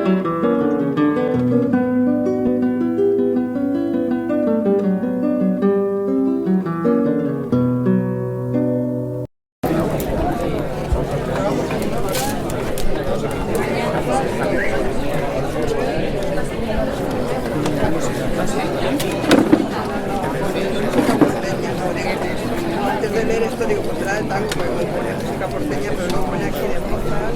Antes de leer esto digo, pues será de tango, porque me pone música porteña, pero luego pone aquí de Mozart.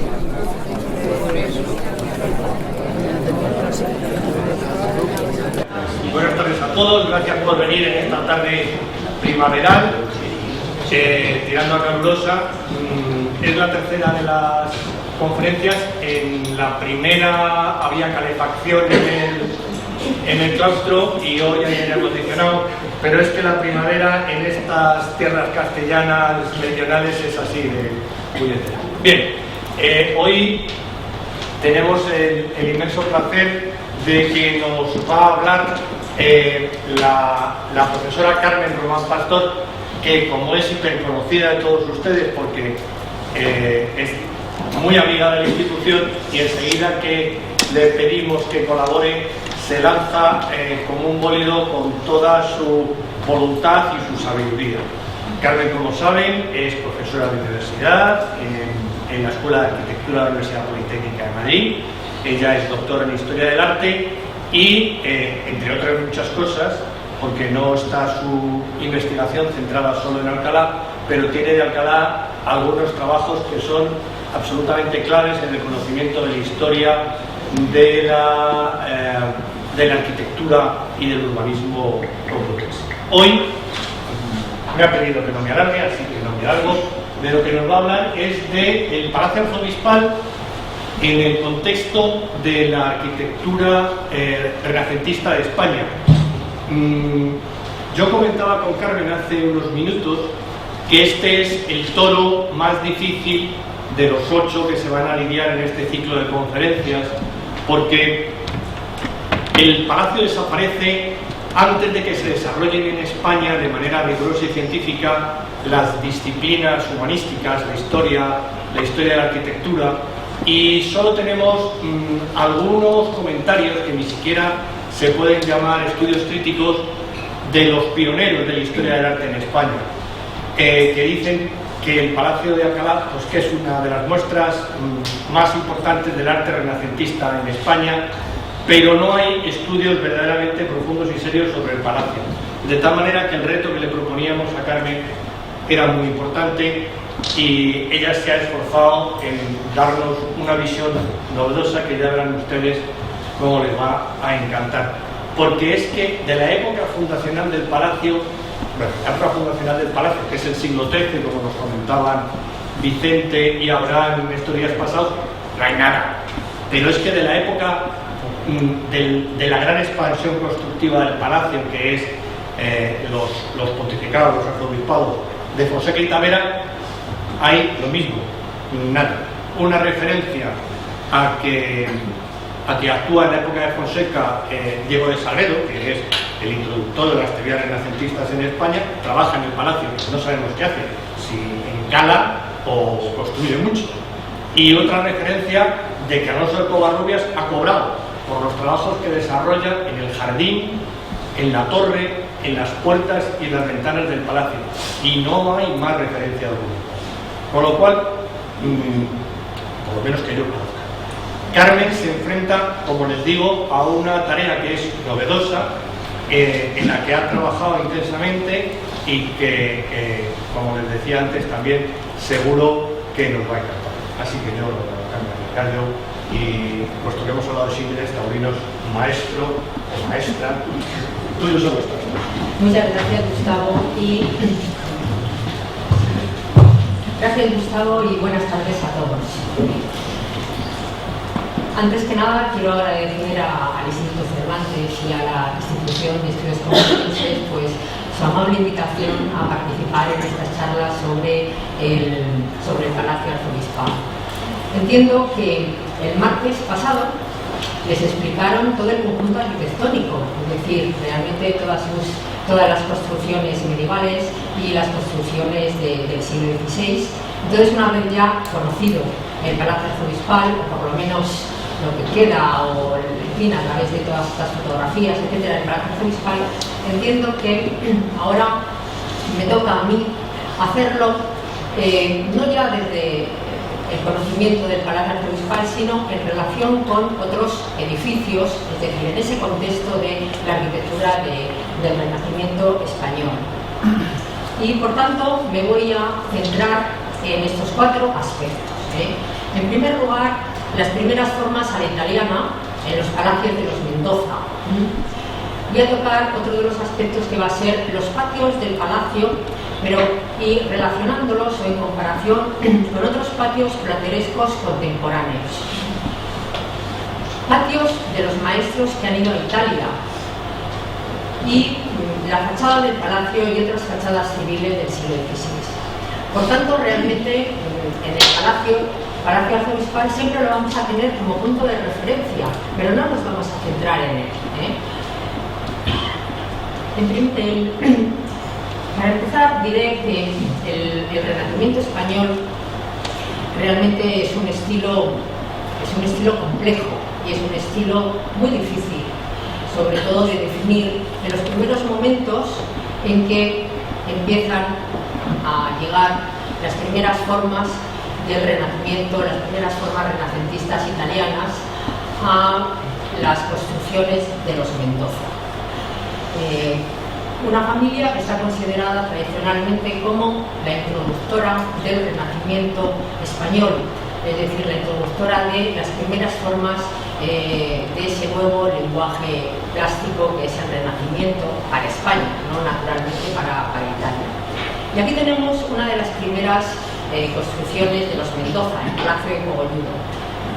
Buenas tardes a todos, gracias por venir en esta tarde primaveral, tirando a calurosa. Es la tercera de las conferencias. En la primera había calefacción en el claustro y hoy hay aire acondicionado, pero es que la primavera en estas tierras castellanas meridionales es así de puñetera. Bien, hoy tenemos el inmenso placer de que nos va a hablar la profesora Carmen Román Pastor, que como es hiperconocida de todos ustedes porque es muy amiga de la institución, y enseguida que le pedimos que colabore se lanza como un bólido con toda su voluntad y su sabiduría. Carmen, como saben, es profesora de universidad en la Escuela de Arquitectura de la Universidad Politécnica de Madrid. Ella es doctora en Historia del Arte y, entre otras muchas cosas, porque no está su investigación centrada solo en Alcalá, pero tiene de Alcalá algunos trabajos que son absolutamente claves en el conocimiento de la historia de la arquitectura y del urbanismo complutense. Hoy me ha pedido que no me alargue, así que no me alargo. De lo que nos va a hablar es del Palacio Arzobispal en el contexto de la arquitectura renacentista de España. Yo comentaba con Carmen hace unos minutos que este es el toro más difícil de los 8 que se van a lidiar en este ciclo de conferencias, porque el palacio desaparece antes de que se desarrollen en España de manera rigurosa y científica las disciplinas humanísticas, la historia de la arquitectura, y solo tenemos algunos comentarios que ni siquiera se pueden llamar estudios críticos de los pioneros de la historia del arte en España, que dicen que el Palacio de Alcalá, pues que es una de las muestras más importantes del arte renacentista en España, pero no hay estudios verdaderamente profundos y serios sobre el palacio. De tal manera que el reto que le proponíamos a Carmen era muy importante y ella se ha esforzado en darnos una visión novedosa que ya verán ustedes cómo les va a encantar. Porque es que de la época fundacional del palacio, la época fundacional del palacio, que es el siglo XIII, como nos comentaban Vicente y Abraham en estos días pasados, no hay nada. Pero es que de la época de la gran expansión constructiva del palacio, que es los pontificados, los arzobispados de Fonseca y Tavera, hay lo mismo, nada. Una referencia a que actúa en la época de Fonseca Diego de Sagredo, que es el introductor de las teorías renacentistas en España, trabaja en el palacio, no sabemos qué hace, si encala o construye mucho. Y otra referencia de que Alonso de Covarrubias ha cobrado por los trabajos que desarrolla en el jardín, en la torre, en las puertas y en las ventanas del palacio. Y no hay más referencia alguna. Con lo cual, por lo menos que yo conozca, Carmen se enfrenta, como les digo, a una tarea que es novedosa, en la que ha trabajado intensamente y que, como les decía antes, también seguro que nos va a encantar. Así que yo, Carmen, me callo, y puesto que hemos hablado de símiles taurinos, maestro o maestra, tuyos son nuestros. Muchas gracias, Gustavo, y buenas tardes a todos. Antes que nada, quiero agradecer al Instituto Cervantes y a la Institución de Estudios Complutenses pues, su amable invitación a participar en estas charlas sobre el Palacio Arzobispal. Entiendo que el martes pasado les explicaron todo el conjunto arquitectónico, es decir, realmente todas las construcciones medievales y las construcciones del siglo XVI. Entonces, una vez ya conocido el Palacio Arzobispal, o por lo menos lo que queda, o en fin, a través de todas estas fotografías, etcétera, del Palacio Arzobispal, entiendo que ahora me toca a mí hacerlo no ya desde el conocimiento del Palacio Arzobispal, sino en relación con otros edificios, es decir, en ese contexto de la arquitectura del Renacimiento español. Y por tanto me voy a centrar en estos 4 aspectos. En primer lugar, las primeras formas a la italiana en los palacios de los Mendoza. Voy a tocar otro de los aspectos que va a ser los patios del palacio, y relacionándolos o en comparación con otros patios platerescos contemporáneos. Patios de los maestros que han ido a Italia y la fachada del palacio y otras fachadas civiles del siglo XVI. Por tanto, realmente en el Palacio Arzobispal siempre lo vamos a tener como punto de referencia, pero no nos vamos a centrar en él. Para empezar, diré que el Renacimiento español realmente es un estilo complejo y es un estilo muy difícil, sobre todo de definir en los primeros momentos en que empiezan a llegar las primeras formas del Renacimiento, las primeras formas renacentistas italianas a las construcciones de los Mendoza. Una familia que está considerada tradicionalmente como la introductora del Renacimiento español, es decir, la introductora de las primeras formas de ese nuevo lenguaje plástico que es el Renacimiento para España, no naturalmente para Italia. Y aquí tenemos una de las primeras construcciones de los Mendoza, en Palacio de Cogolludo.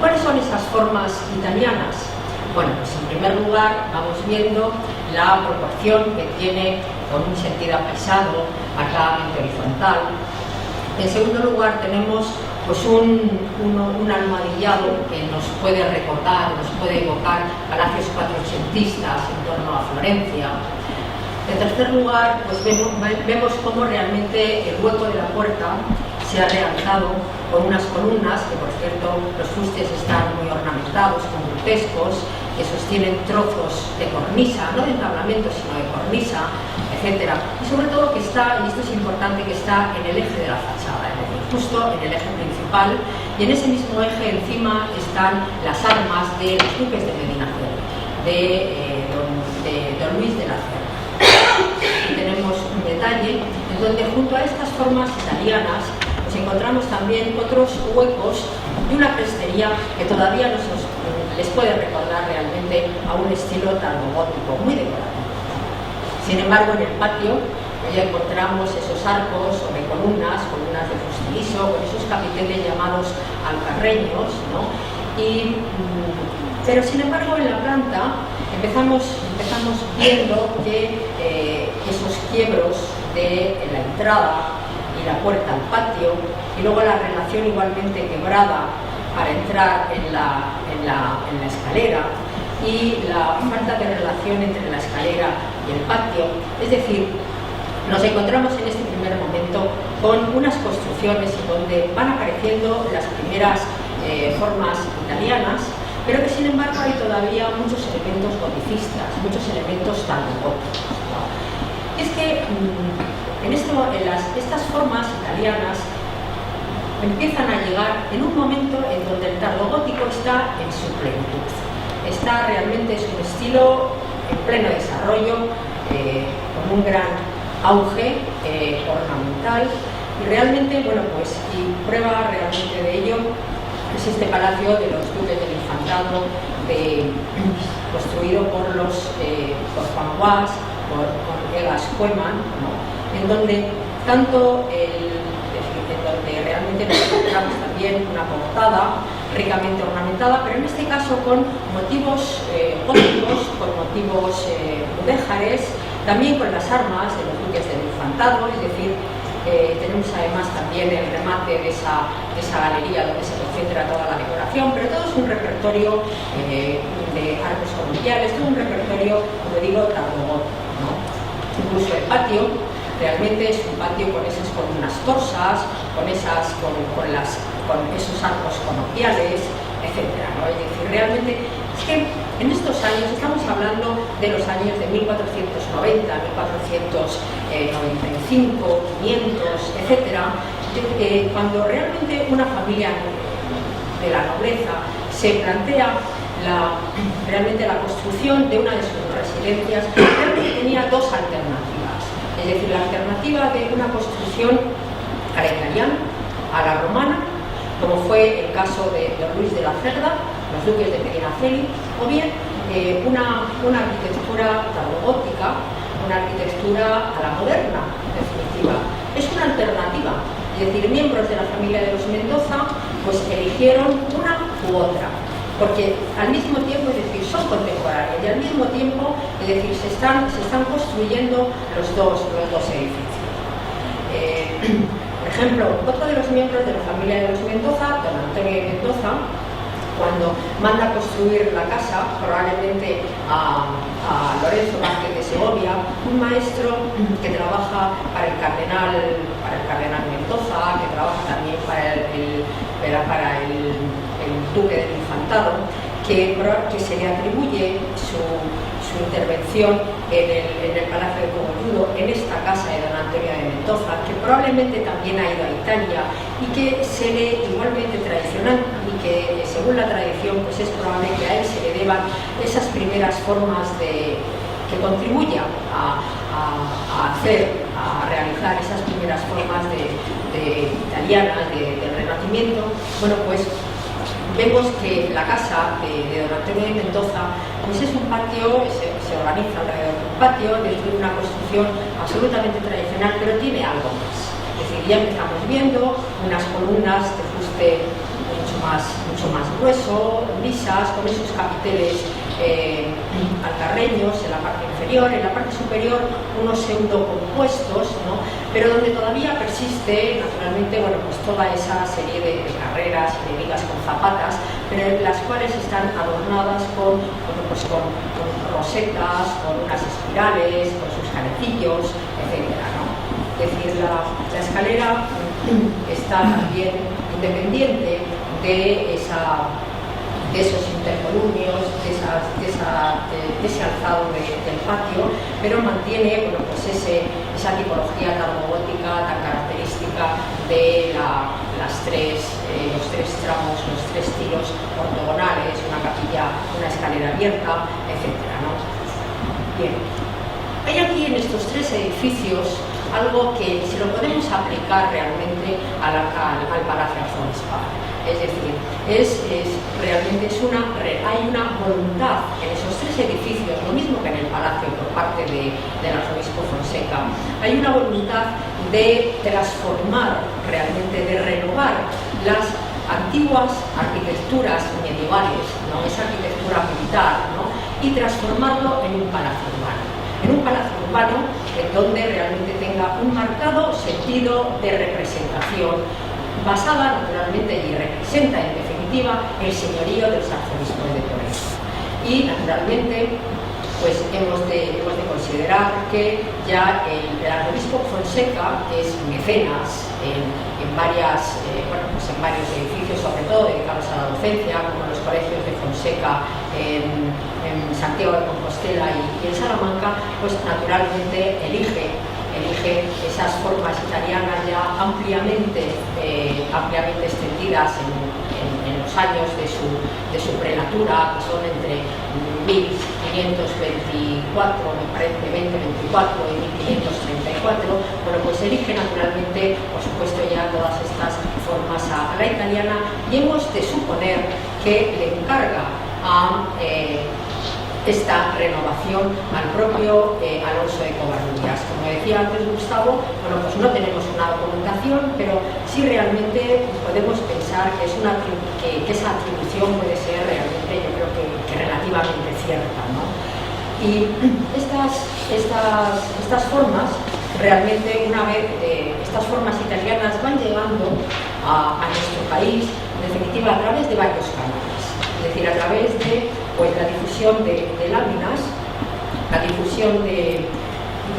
¿Cuáles son esas formas italianas? Bueno, pues en primer lugar vamos viendo la proporción que tiene con un sentido apaisado, marcadamente horizontal. En segundo lugar tenemos pues un almohadillado que nos puede recordar, nos puede evocar palacios cuatrocentistas en torno a Florencia. En tercer lugar, pues vemos cómo realmente el hueco de la puerta se ha realzado con unas columnas, que por cierto los fustes están muy ornamentados con grutescos, que sostienen trozos de cornisa, no de entablamento, sino de cornisa, etc. Y sobre todo que está, y esto es importante, que está en el eje de la fachada, es decir, justo en el eje principal, y en ese mismo eje encima están las armas de los duques de Medinaceli, de don Luis de la Cerda. Y tenemos un detalle en donde junto a estas formas italianas nos encontramos también otros huecos de una crestería que todavía les puede recordar realmente a un estilo tardogótico muy decorativo. Sin embargo, en el patio ya encontramos esos arcos sobre columnas de fuste liso, con esos capiteles llamados alcarreños, ¿no? Pero sin embargo en la planta empezamos viendo que esos quiebros de la entrada y la puerta al patio, y luego la relación igualmente quebrada para entrar en la escalera, y la falta de relación entre la escalera y el patio. Es decir, nos encontramos en este primer momento con unas construcciones en donde van apareciendo las primeras formas italianas, pero que sin embargo hay todavía muchos elementos goticistas, muchos elementos tardogóticos, ¿no? Es que estas formas italianas empiezan a llegar en un momento en donde el tardogótico está en su plenitud. Realmente es un estilo en pleno desarrollo, con un gran auge ornamental, y realmente, bueno, pues, y prueba realmente de ello es este palacio de los duques del Infantado, construido por Juan Guas, por Egas Cueman, ¿no? En donde realmente nos encontramos también una portada ricamente ornamentada, pero en este caso con motivos góticos, con motivos mudéjares, también con las armas de los duques del Infantado, es decir, tenemos además también el remate de esa galería donde se concentra toda la decoración, pero todo es un repertorio de arcos columpiales, todo un repertorio, como digo, tardogótico, ¿no? Incluso el patio realmente es un patio con esas columnas torsas, con esos arcos conopiales, etcétera, ¿no? Es decir, realmente es que en estos años estamos hablando de los años de 1490, 1495, 500, etcétera, cuando realmente una familia de la nobleza se plantea realmente la construcción de una de sus residencias, realmente tenía dos alternativas. Es decir, la alternativa de una construcción a la italiana, a la romana, como fue el caso de Luis de la Cerda, los duques de Medinaceli, o bien una arquitectura tardogótica, una arquitectura a la moderna, en definitiva. Es una alternativa. Es decir, miembros de la familia de los Mendoza pues eligieron una u otra, porque al mismo tiempo, es decir, son contemporáneos y al mismo tiempo, es decir, se están construyendo los dos edificios. Por ejemplo, otro de los miembros de la familia de los Mendoza, don Antonio de Mendoza, cuando manda construir la casa, probablemente a Lorenzo Vázquez de Segovia, un maestro que trabaja para el cardenal Mendoza, que trabaja también para el duque del Infantado, que se le atribuye su intervención en el Palacio de Cogolludo, en esta casa de don Antonio de Mendoza, que probablemente también ha ido a Italia y que se le igualmente tradicional y que según la tradición pues es probable que a él se le deban esas primeras formas que contribuyan a realizar esas primeras formas italianas del Renacimiento. Bueno, pues vemos que la casa de don Antonio de Mendoza pues es un patio, se organiza alrededor de un patio, dentro de una construcción absolutamente tradicional, pero tiene algo más. Es decir, ya empezamos viendo unas columnas de fuste mucho más grueso, lisas, con esos capiteles alcarreños en la parte inferior, en la parte superior unos pseudocompuestos, ¿no? Pero donde todavía persiste naturalmente, bueno, pues toda esa serie de carreras y de vigas con zapatas, pero las cuales están adornadas con rosetas, con unas espirales, con sus canecillos, etcétera, ¿no? Es decir, la escalera está también independiente de esos intercolumnios, de ese alzado del patio, pero mantiene, bueno, pues esa tipología tardogótica tan característica de los tres tramos, los tres tiros ortogonales, una capilla, una escalera abierta, etcétera, ¿no? Bien, hay aquí en estos tres edificios algo que si lo podemos aplicar realmente al Palacio Arzobispal. Es decir, realmente hay una voluntad en esos tres edificios, lo mismo que en el Palacio por parte del arzobispo Fonseca, hay una voluntad de transformar, realmente de renovar las antiguas arquitecturas medievales, ¿no? Esa arquitectura militar, ¿no? Y transformarlo en un palacio urbano. En un palacio urbano en donde realmente tenga un marcado sentido de representación, basada naturalmente y representa en definitiva el señorío de los arzobispos de Toledo. Y naturalmente pues hemos de considerar que ya el arzobispo Fonseca, que es mecenas en varios edificios, sobre todo dedicados a la docencia, como los colegios de Fonseca en Santiago de Compostela y en Salamanca, pues naturalmente elige esas formas italianas ya ampliamente extendidas en los años de su prelatura, que son entre 1524, me parece, 2024 y 1534, bueno, pues elige naturalmente, por supuesto, ya todas estas formas a la italiana, y hemos de suponer que le encarga a esta renovación al propio Alonso de Covarrubias. Como decía antes Gustavo, bueno, pues no tenemos una documentación, pero sí realmente podemos pensar que esa atribución puede ser realmente, yo creo que relativamente cierta, ¿no? Y estas formas, realmente una vez estas formas italianas van llegando a nuestro país, en definitiva, a través de varios canales. Es decir, a través de la difusión de láminas, la difusión de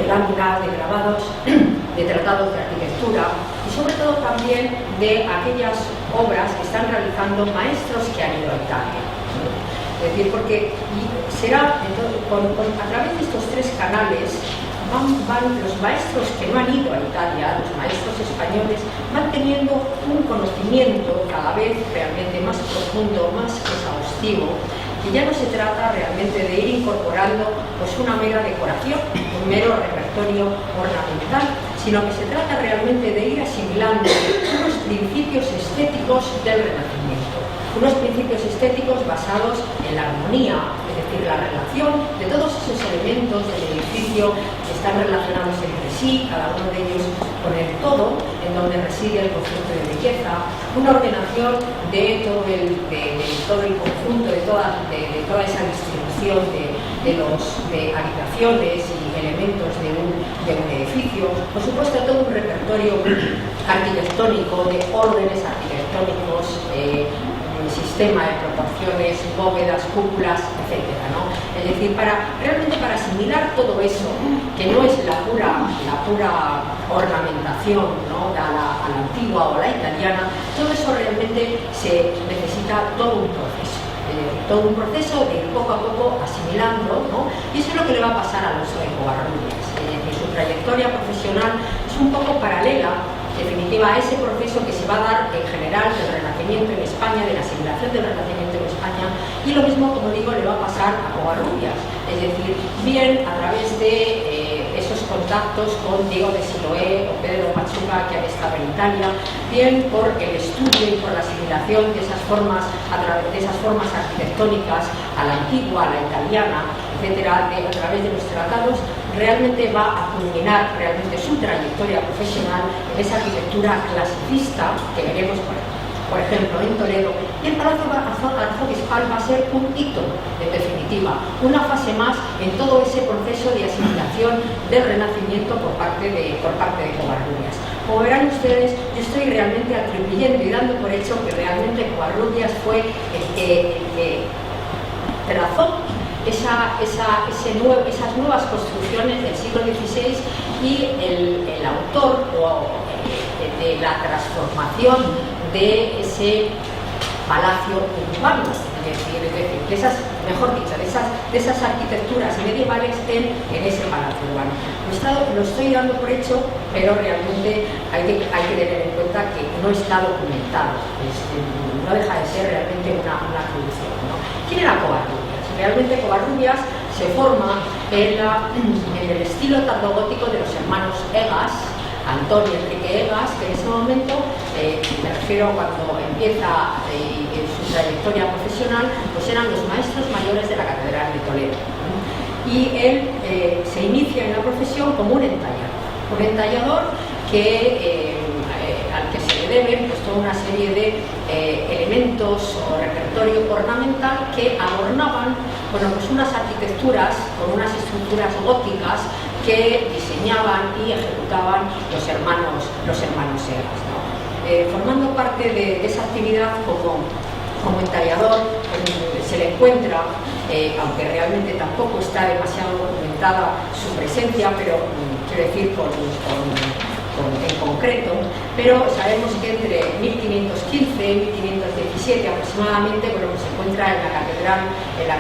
láminas, de grabados, de tratados de arquitectura y sobre todo también de aquellas obras que están realizando maestros que han ido a Italia. Es decir, porque será a través de estos tres canales van los maestros que no han ido a Italia, los maestros españoles, van teniendo un conocimiento cada vez realmente más profundo, más exhaustivo, que ya no se trata realmente de ir incorporando pues una mera decoración, un mero repertorio ornamental, sino que se trata realmente de ir asimilando unos principios estéticos del Renacimiento, unos principios estéticos basados en la armonía, es decir, la relación de todos esos elementos del edificio que están relacionados entre sí, cada uno de ellos con el todo, en donde reside el concepto de belleza, una ordenación de todo el conjunto, de toda esa distribución de habitaciones y elementos de un edificio, por supuesto todo un repertorio arquitectónico, de órdenes arquitectónicos, un sistema de proporciones, bóvedas, cúpulas, etc., ¿no? Es decir, realmente para asimilar todo eso, que no es la pura ornamentación, ¿no?, a la antigua o a la italiana, todo eso realmente se necesita todo un proceso de ir poco a poco asimilando, ¿no? Y eso es lo que le va a pasar a Alonso de Covarrubias. Su trayectoria profesional es un poco paralela, en definitiva, a ese proceso que se va a dar en general del Renacimiento en España, de la asimilación del Renacimiento en España, y lo mismo, como digo, le va a pasar a Covarrubias, es decir, bien a través de esos contactos con Diego de Siloé o Pedro Machuca, que han estado en Italia, bien por el estudio y por la asimilación de esas formas, a través de esas formas arquitectónicas a la antigua, a la italiana, etcétera, a través de los tratados, realmente va a culminar realmente su trayectoria profesional en esa arquitectura clasicista que veremos por ejemplo en Toledo, y el Palacio Arzobispal va a ser un hito, en definitiva, una fase más en todo ese proceso de asimilación del Renacimiento por parte de Covarrubias. Como verán ustedes, yo estoy realmente atribuyendo y dando por hecho que realmente Covarrubias fue el que trazó esas nuevas construcciones del siglo XVI, y el autor de la transformación de ese palacio urbano, de esas arquitecturas medievales en ese palacio urbano. Lo estoy dando por hecho, pero realmente hay que tener en cuenta que no está documentado, no deja de ser realmente una producción, ¿no? ¿Quién era Covarrubias? Realmente Covarrubias se forma en el estilo tardogótico de los hermanos Egas, Antonio y Enrique Egas, que en ese momento, me refiero a cuando empieza su trayectoria profesional, pues eran los maestros mayores de la Catedral de Toledo. Y él se inicia en la profesión como un entallador al que se le deben pues, toda una serie de elementos o repertorio ornamental que adornaban pues unas arquitecturas con unas estructuras góticas que diseñaban y ejecutaban los hermanos Egas, ¿no? Formando parte de esa actividad como entallador, se le encuentra, aunque realmente tampoco está demasiado documentada su presencia, pero quiero decir en concreto, pero sabemos que entre 1515 y 1517 aproximadamente, se encuentra en la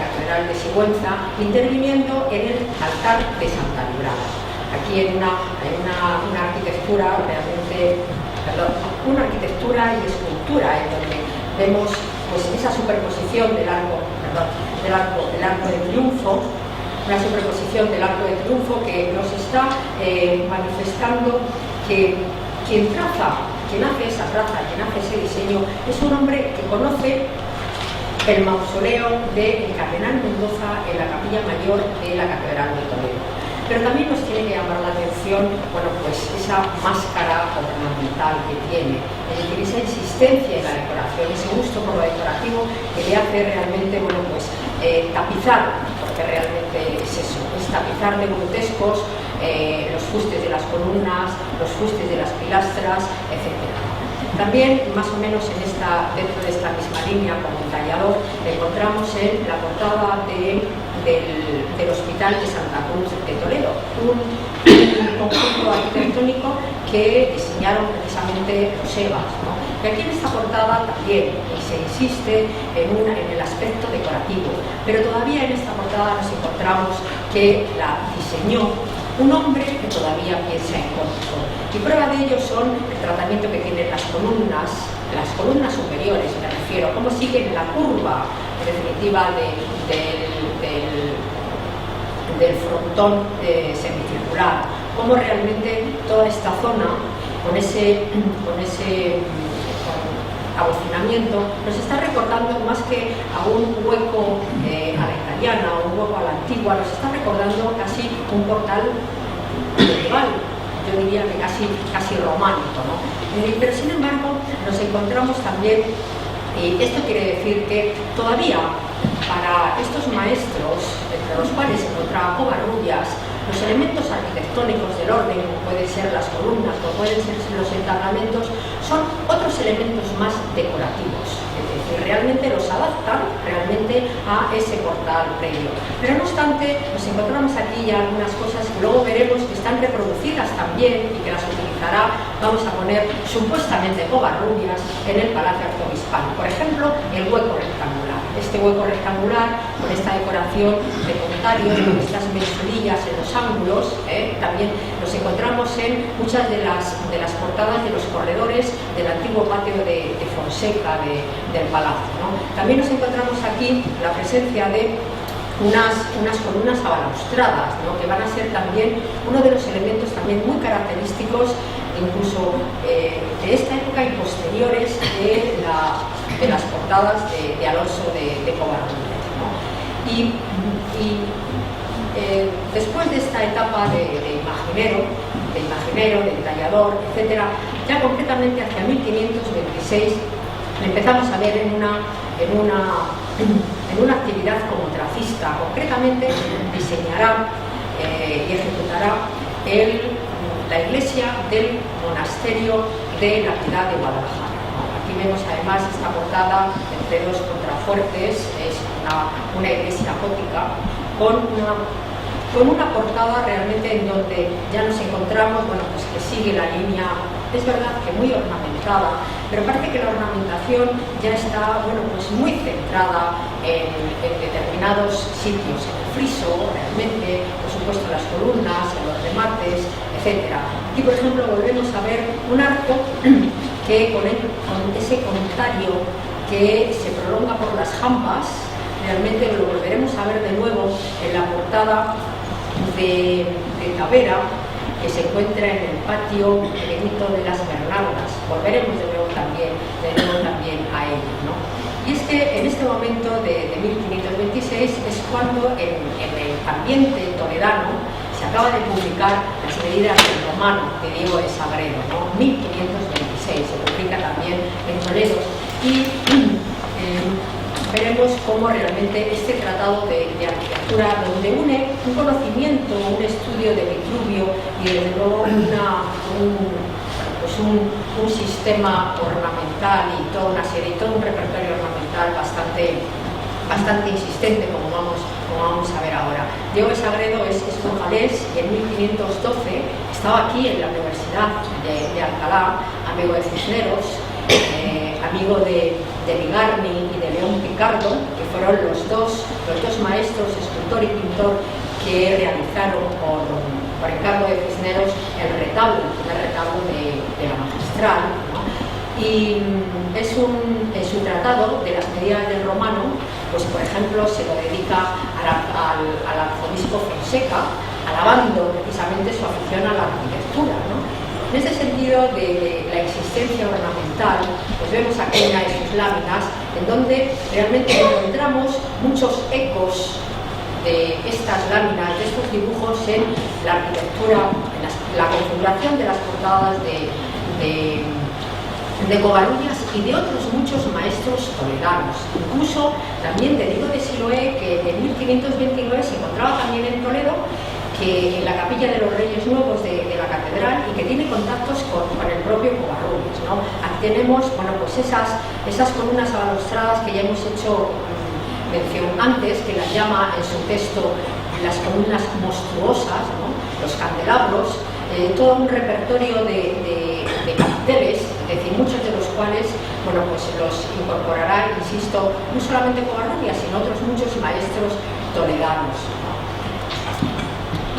catedral de Sigüenza, interviniendo en el altar de Santa Librada. Aquí hay una arquitectura realmente, una arquitectura y escultura en donde vemos pues esa superposición del arco de triunfo, una superposición del arco de triunfo que nos está manifestando que quien hace esa traza, quien hace ese diseño, es un hombre que conoce el mausoleo del cardenal Mendoza en la capilla mayor de la Catedral de Toledo. Pero también nos tiene que llamar la atención, esa máscara ornamental que tiene, es decir, esa insistencia en la decoración, ese gusto por lo decorativo que le hace realmente, tapizar, porque realmente es eso, es tapizar de grotescos los fustes de las columnas, los fustes de las pilastras, etc. También, más o menos dentro de esta misma línea, como tallador, encontramos en la portada del Hospital de Santa Cruz de Toledo, un conjunto arquitectónico que diseñaron precisamente los Evas, ¿no? Y aquí en esta portada también se insiste en el aspecto decorativo, pero todavía en esta portada nos encontramos que la diseñó un hombre que todavía piensa en gótico. Y prueba de ello son el tratamiento que tienen las columnas superiores, me refiero, cómo siguen la curva, en definitiva, del frontón semicircular, cómo realmente toda esta zona, con ese abocinamiento, nos está recordando más que a un hueco a la italiana o un hueco a la antigua, nos está recordando casi un portal medieval, yo diría que casi románico, ¿no? Pero sin embargo nos encontramos también, y esto quiere decir que todavía para estos maestros, entre los cuales se encontraba Covarrubias, los elementos arquitectónicos del orden, como pueden ser las columnas, como pueden ser los entablanamientos, son otros elementos más decorativos. Es decir, realmente los adaptan realmente a ese portal previo. Pero no obstante, nos encontramos aquí ya algunas cosas que luego veremos que están reproducidas también y que las utilizará, vamos a poner, supuestamente Covarrubias en el Palacio Arzobispal. Por ejemplo, el hueco rectangular. Este hueco rectangular, con esta decoración de comentarios, con estas mensurillas en los ángulos, también nos encontramos en muchas de las portadas de los corredores del antiguo patio de Fonseca del Palacio, ¿no? También nos encontramos aquí la presencia de unas columnas abalaustradas, ¿no? Que van a ser también uno de los elementos también muy característicos, incluso de esta época y posteriores de las portadas de Alonso de Covarrubias, ¿no? Y después de esta etapa de imaginero, de tallador, etcétera, ya concretamente hacia 1526 empezamos a ver en una actividad como tracista. Concretamente diseñará y ejecutará la iglesia del monasterio de la Piedad de Guadalajara. Aquí vemos además esta portada entre dos contrafuertes, es una iglesia gótica con una portada realmente en donde ya nos encontramos, bueno, pues que sigue la línea, es verdad que muy ornamentada, pero parece que la ornamentación ya está, bueno, pues muy centrada en determinados sitios, en el friso, realmente, por supuesto las columnas, en los remates, etc. Aquí, por ejemplo, volvemos a ver un arco que con ese comentario que se prolonga por las jambas, realmente lo volveremos a ver de nuevo en la portada de Tavera, que se encuentra en el patio pequeñito de las Bernardas. Volveremos de nuevo también a ello, ¿no? Y es que en este momento de 1526 es cuando en el ambiente toledano se acaba de publicar las medidas del romano de Diego de Sagredo, ¿no? 1526, se publica también en Toledo, y veremos cómo realmente este tratado de arquitectura, donde une un conocimiento, un estudio de Vitruvio y desde luego un sistema ornamental y todo un repertorio ornamental bastante insistente, como vamos a ver ahora. Diego de Sagredo es burgalés y en 1512 estaba aquí en la Universidad de Alcalá, amigo de Cisneros, amigo de Bigarni y de León Picardo, que fueron los dos maestros, escultor y pintor, que realizaron por encargo de Cisneros el retablo de la magistral, ¿no? Y es un tratado de las medidas del romano, pues por ejemplo se lo dedica al arzobispo Fonseca, alabando precisamente su afición a la arquitectura, ¿no? En ese sentido de la existencia ornamental, pues vemos aquí una de sus láminas en donde realmente encontramos muchos ecos de estas láminas, de estos dibujos en la arquitectura, en la configuración de las portadas de Covarrubias y de otros muchos maestros toledanos, incluso también de Diego de Siloé, que en 1529 se encontraba también en Toledo que en la Capilla de los Reyes Nuevos de la Catedral, y que tiene contactos con el propio Covarrubias, ¿no? Aquí tenemos, bueno, pues esas columnas balaustradas que ya hemos hecho mención antes, que las llama en su texto las columnas monstruosas, ¿no? Los candelabros, todo un repertorio de capiteles, es decir, muchos de los cuales, bueno, pues los incorporará, insisto, no solamente Covarrubias, sino otros muchos maestros toledanos, ¿no?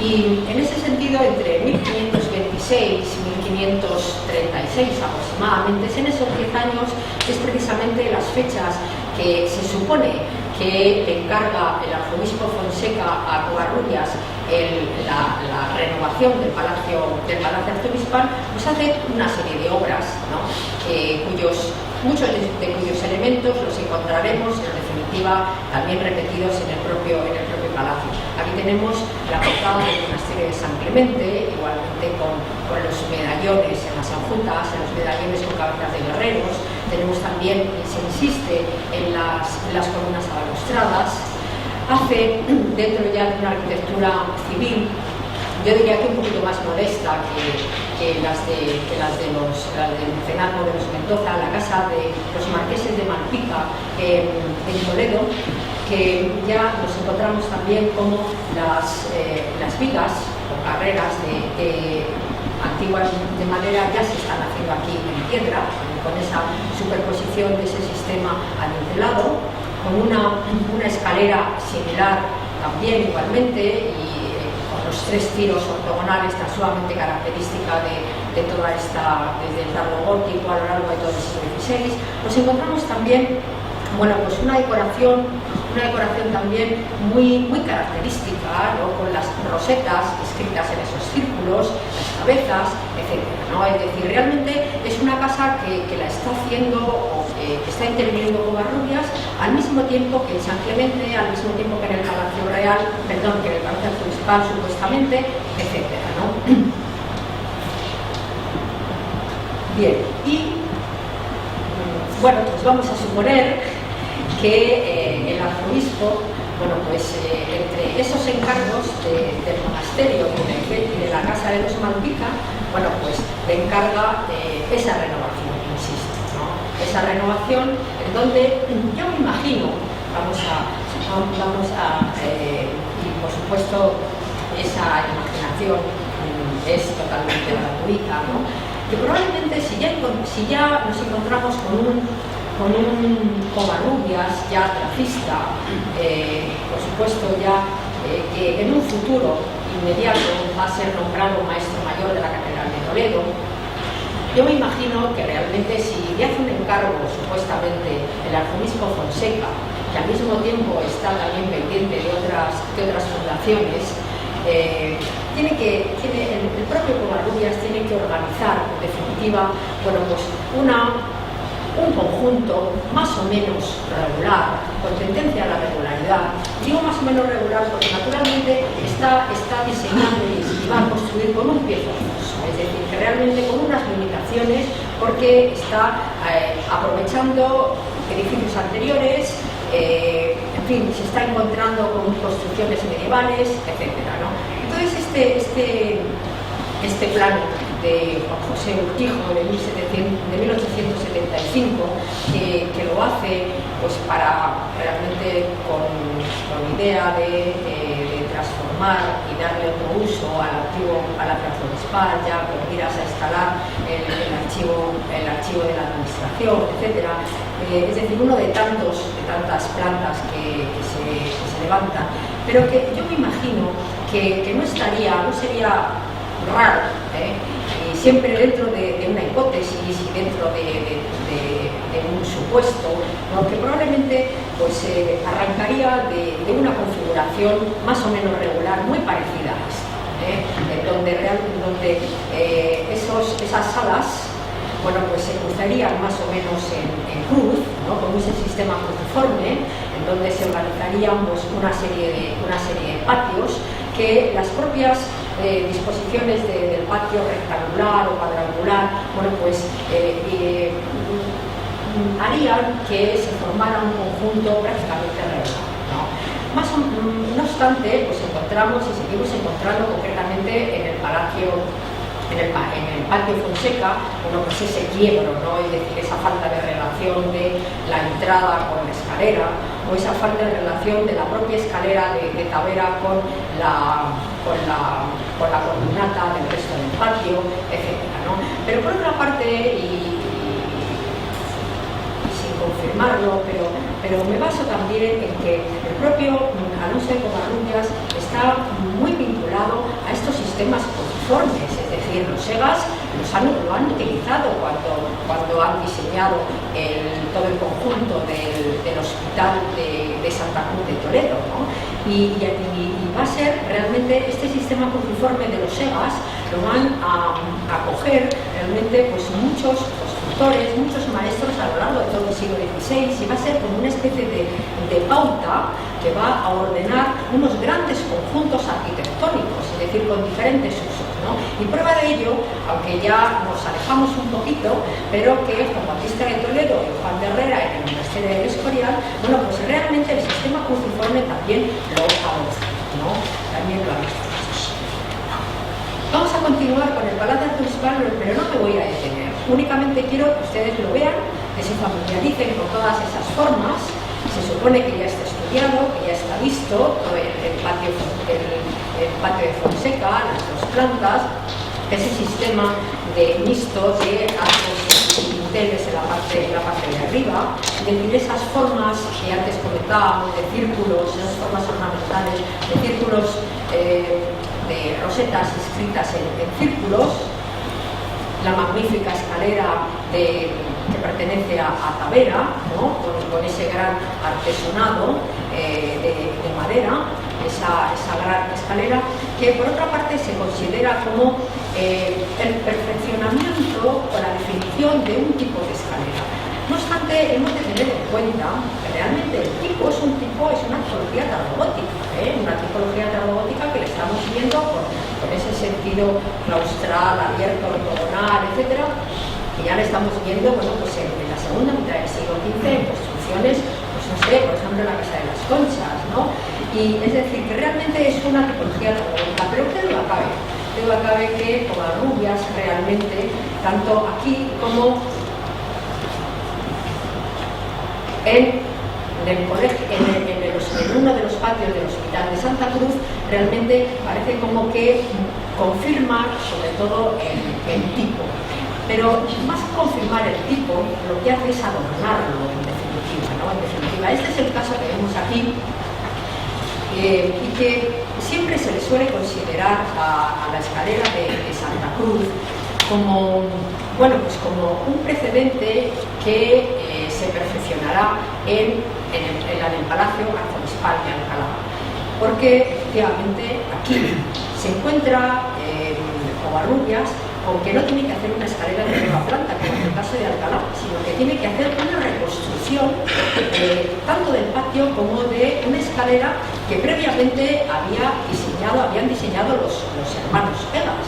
Y en ese sentido, entre 1526 y 1536 aproximadamente, en esos 10 años, es precisamente las fechas que se supone que le encarga el arzobispo Fonseca a Covarrubias la renovación del Palacio Arzobispal, pues hace una serie de obras, ¿no? Muchos de cuyos elementos los encontraremos en definitiva también repetidos en el propio palacio. Aquí tenemos la portada del monasterio de San Clemente, igualmente con los medallones en las enjutas, en los medallones con cabezas de guerreros. Tenemos también, se insiste en las columnas balaustradas. Hace, dentro ya de una arquitectura civil, yo diría que un poquito más modesta que las del mecenazgo de los Mendoza, la casa de los marqueses de Malpica en Toledo, que ya nos encontramos también como las vigas o carreras antiguas de madera ya se están haciendo aquí en piedra, con esa superposición de ese sistema adintelado, con una escalera similar también igualmente, y con los 3 tiros ortogonales tan sumamente característica de toda esta, desde el tardo gótico a lo largo de todo el siglo XVI. Nos encontramos también, bueno, pues una decoración también muy característica, ¿no? Con las rosetas escritas en esos círculos, las cabezas, etc., ¿no? Es decir, realmente es una casa que la está haciendo, o que está interviniendo Covarrubias al mismo tiempo que en San Clemente, al mismo tiempo que en el Palacio Real, perdón, que en el Palacio Arzobispal supuestamente, etc., ¿no? Bien, y bueno, pues vamos a suponer que el arzobispo, bueno, pues entre esos encargos del monasterio y de la casa de los Malpica, bueno, pues le encarga esa renovación, insisto, ¿no? Esa renovación en donde yo me imagino, y por supuesto esa imaginación es totalmente gratuita, ¿no? Que probablemente si ya nos encontramos con un Covarrubias ya trapista, por supuesto ya que en un futuro inmediato va a ser nombrado maestro mayor de la Catedral de Toledo. Yo me imagino que realmente si le hace un encargo supuestamente el arzobispo Fonseca, que al mismo tiempo está también pendiente de otras fundaciones, el propio Covarrubias tiene que organizar en definitiva, bueno, pues un conjunto más o menos regular, con tendencia a la regularidad. Digo más o menos regular porque naturalmente está diseñando y va a construir con un pie forzoso, es decir, que realmente con unas limitaciones, porque está aprovechando edificios anteriores, en fin, se está encontrando con construcciones medievales, etcétera, ¿no? Entonces este plano de Juan José Urquijo de 1875, que lo hace pues para realmente con idea de transformar y darle otro uso al antiguo Palacio Arzobispal, ya con miras a instalar el archivo de la administración, etcétera. Es decir, uno de tantas plantas que se levantan, pero que yo me imagino que no sería raro, y siempre dentro de una hipótesis y dentro de un supuesto, ¿no? Que probablemente pues arrancaría de una configuración más o menos regular, muy parecida a esta, donde esas salas, bueno, pues se cruzarían más o menos en cruz, ¿no? Con ese sistema cruciforme, en donde se organizarían pues, una serie de patios, que las propias disposiciones del patio rectangular o cuadrangular, bueno, pues harían que se formara un conjunto prácticamente regular, ¿no? No obstante, pues encontramos y seguimos encontrando concretamente en el patio Fonseca, pues ese quiebro, ¿no? Es decir, esa falta de relación de la entrada con la escalera, o esa falta de relación de la propia escalera de Tavera con la columnata del resto del patio, etcétera, ¿no? Pero por otra parte, y sin confirmarlo, pero me baso también en que el propio Alonso de Covarrubias está muy vinculado a estos sistemas cruciformes, es decir, los SEGAS lo han utilizado cuando han diseñado todo el conjunto del hospital de Santa Cruz de Toledo, ¿no? Y va a ser realmente este sistema cruciforme de los SEGAS, lo van a coger realmente pues muchos constructores, muchos maestros a lo largo de todo el siglo XVI, y va a ser como una especie de pauta que va a ordenar unos grandes conjuntos arquitectónicos, es decir, con diferentes usos, ¿no? Y prueba de ello, aunque ya nos alejamos un poquito, pero que Juan Bautista de Toledo y Juan de Herrera en el monasterio del Escorial, bueno, pues realmente el sistema cruciforme también lo adopta, ¿no? También lo adopta. Vamos a continuar con el Palacio Arzobispal, pero no me voy a detener. Únicamente quiero que ustedes lo vean, que se familiaricen con todas esas formas. Se supone que ya está estudiado, que ya está visto todo el patio de Fonseca, las dos plantas, ese sistema de mixto de arcos y dinteles en la parte de arriba, es decir, esas formas que antes comentábamos de círculos, esas formas ornamentales de círculos, de rosetas inscritas en círculos, la magnífica escalera que pertenece a Tavera, ¿no? con ese gran artesonado de madera, esa gran escalera, que por otra parte se considera como el perfeccionamiento o la definición de un tipo de escalera. No obstante, hemos de tener en cuenta que realmente el tipo es una tipología tardogótica, una tipología tardogótica que le estamos viendo con ese sentido claustral, abierto, ortogonal, etcétera, que ya le estamos viendo, bueno, pues en la segunda mitad del siglo XV, en construcciones, pues no sé, por ejemplo, la Casa de las Conchas, ¿no? Y es decir, que realmente es una tipología tardogótica, pero qué duda cabe que Covarrubias realmente, tanto aquí como en uno de los patios del Hospital de Santa Cruz, realmente parece como que confirma sobre todo el tipo. Pero más que confirmar el tipo, lo que hace es adornarlo en definitiva, ¿no? En definitiva, este es el caso que vemos aquí, y que siempre se le suele considerar a la escalera de Santa Cruz como, bueno, pues como un precedente que se perfeccionará en el Palacio Arzobispal de Alcalá, porque efectivamente aquí se encuentra Covarrubias, aunque no tiene que hacer una escalera de nueva planta como en el caso de Alcalá, sino que tiene que hacer una reconstrucción tanto del patio como de una escalera que previamente habían diseñado los hermanos Egas,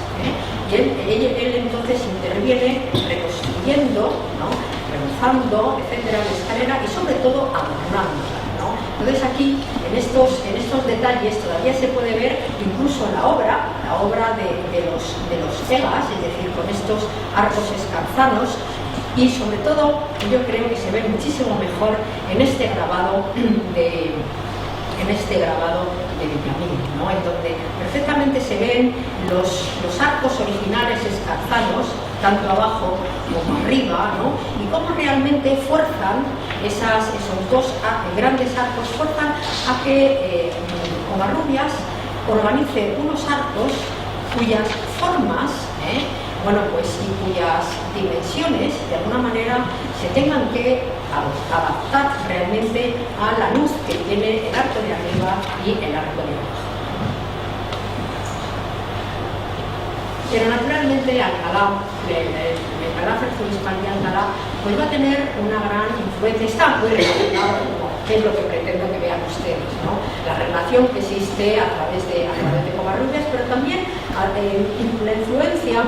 y él entonces interviene reconstruyendo, ¿no? Realizando, etcétera, la escalera y sobre todo adornándola, ¿no? Entonces aquí, en estos detalles, todavía se puede ver incluso la obra de los Egas, es decir, con estos arcos escarzanos, y sobre todo yo creo que se ve muchísimo mejor en este grabado de Villamil, ¿no? En donde perfectamente se ven los arcos originales escarzanos, tanto abajo como arriba, ¿no? Y cómo realmente fuerzan esos dos grandes arcos, fuerzan a que Covarrubias organice unos arcos cuyas formas, bueno, pues, y cuyas dimensiones de alguna manera se tengan que adaptar realmente a la luz que tiene el arco de arriba y el arco de abajo. Pero naturalmente Alcalá, el Palacio Arzobispal de Alcalá, pues va a tener una gran influencia, está muy relacionado, que es lo que pretendo que vean ustedes, ¿no? La relación que existe a través de Covarrubias, pero también la influencia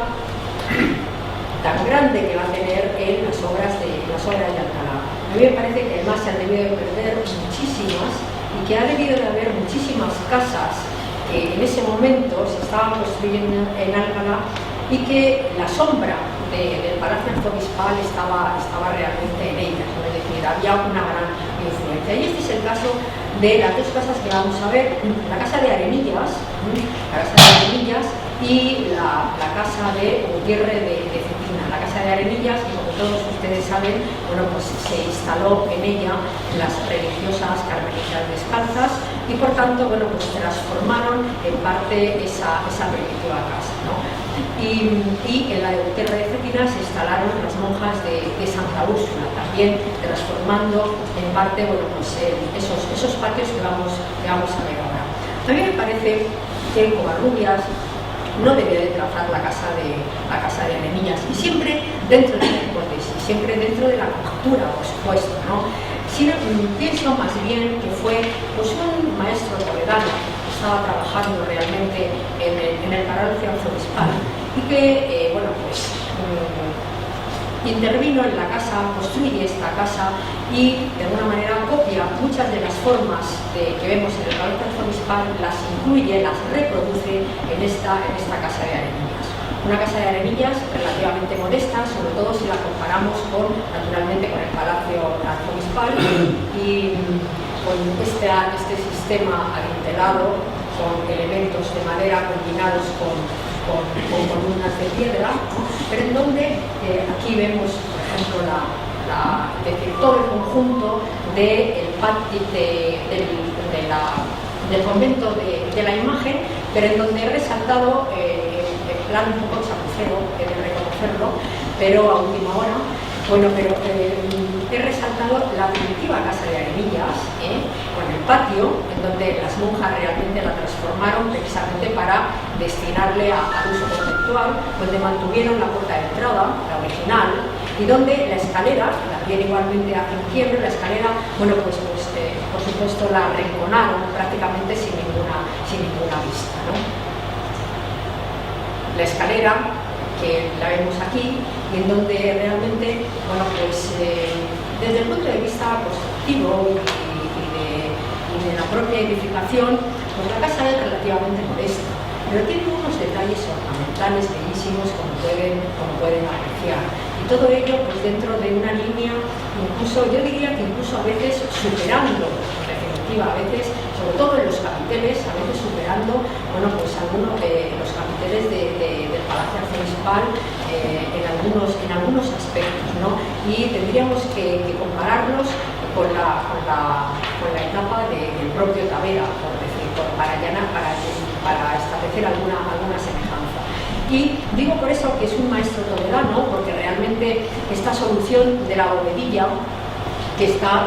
tan grande que va a tener en las obras de Alcalá. A mí me parece que además se han debido de perder muchísimas y que ha debido de haber muchísimas casas que en ese momento se estaban construyendo en Alcalá y que la sombra del Palacio Arzobispal estaba realmente en ellas, ¿no? Es decir, había una gran influencia. Y este es el caso de las dos casas que vamos a ver, la casa de Arenillas, y la casa de Gutiérrez de Cetina. La casa de Arenillas, y como todos ustedes saben, bueno, pues se instaló en ella las religiosas carmelitas descalzas y por tanto, bueno, pues transformaron en parte esa primitiva casa, ¿no? Y en la de Gutiérrez de Cetina se instalaron las monjas de Santa Úrsula, también transformando en parte, bueno, pues esos patios que vamos a ver ahora. A mí me parece que Covarrubias no debe de trazar la casa de Arenillas, y siempre dentro de la hipótesis, siempre dentro de la conjetura, por supuesto, ¿no? Pienso más bien que fue pues un maestro toledano que estaba trabajando realmente en el Palacio Arzobispal y que, bueno, pues intervino en la casa, construye esta casa y de alguna manera copia muchas de las formas que vemos en el Palacio Arzobispal, las incluye, las reproduce en esta casa de Arenillas. Una casa de Arenillas relativamente modesta, sobre todo si la comparamos naturalmente con el Palacio Arzobispal y con este sistema adintelado, con elementos de madera combinados con columnas de piedra, ¿no? Pero en donde aquí vemos, por ejemplo, todo el conjunto del convento de la imagen, pero en donde he resaltado el plan un poco chapucero, he de reconocerlo, pero a última hora. Bueno, pero he resaltado la primitiva casa de Arenillas, con el patio, en donde las monjas realmente la transformaron precisamente para destinarle al uso conceptual, donde mantuvieron la puerta de entrada, la original, y donde la escalera, también igualmente en quiebre, la escalera, bueno, pues por supuesto la arrinconaron prácticamente sin ninguna vista, ¿no? La escalera, que la vemos aquí, y en donde realmente, bueno, pues desde el punto de vista constructivo y de la propia edificación, pues la casa es relativamente modesta, pero tiene unos detalles ornamentales bellísimos, como pueden apreciar. Y todo ello, pues dentro de una línea, incluso, yo diría que incluso a veces superando, en definitiva, a veces, sobre todo en los capiteles, a veces superando, bueno, pues algunos de los capiteles del Palacio Arzobispal en algunos aspectos, ¿no? Y tendríamos que compararlos con la etapa del propio Tavera, por decir, para establecer alguna semejanza. Y digo por eso que es un maestro toledano, porque realmente esta solución de la bovedilla que está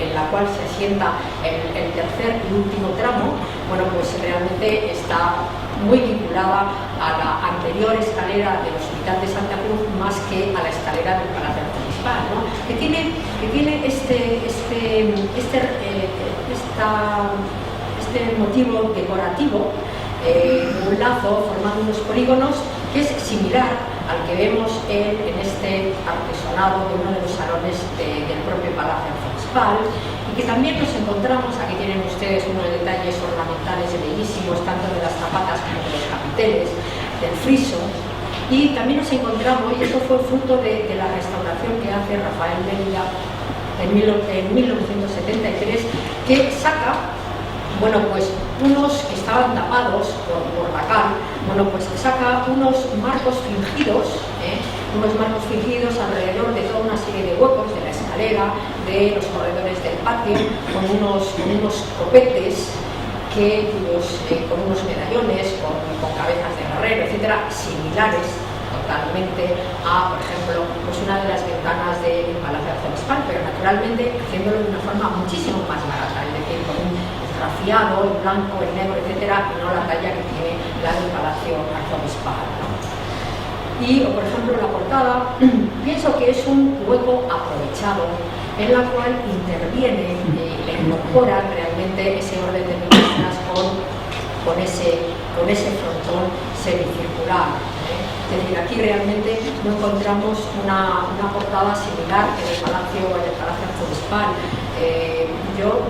en la cual se asienta el tercer y último tramo, bueno, pues realmente está muy vinculada a la anterior escalera del Hospital de Santa Cruz más que a la escalera del Palacio Arzobispal, ¿no? que tiene este motivo decorativo, un lazo formando unos polígonos que es similar al que vemos en este artesonado de uno de los salones del propio Palacio Arzobispal, y que también nos encontramos, aquí tienen ustedes unos detalles ornamentales bellísimos, tanto de las zapatas como de los capiteles, del friso, y también nos encontramos, y eso fue fruto de la restauración que hace Rafael Mérida en 1973, que saca, bueno, pues unos que estaban tapados por la cal, bueno, pues saca unos marcos fingidos alrededor de toda una serie de huecos de la escalera, de los corredores del patio, con unos copetes con unos medallones, con cabezas de guerrero, etcétera, similares totalmente a, por ejemplo, pues una de las ventanas del Palacio Arzobispal, pero naturalmente haciéndolo de una forma muchísimo más barata, es decir, con un esgrafiado en blanco, en negro, etcétera, y no la talla que tiene la del Palacio Arzobispal, ¿no? Y, por ejemplo, la portada, pienso que es un hueco aprovechado en la cual interviene y le incorpora realmente ese orden de pilastras con ese frontón semicircular. Es decir, aquí realmente no encontramos una portada similar en el Palacio Arzobispal. Yo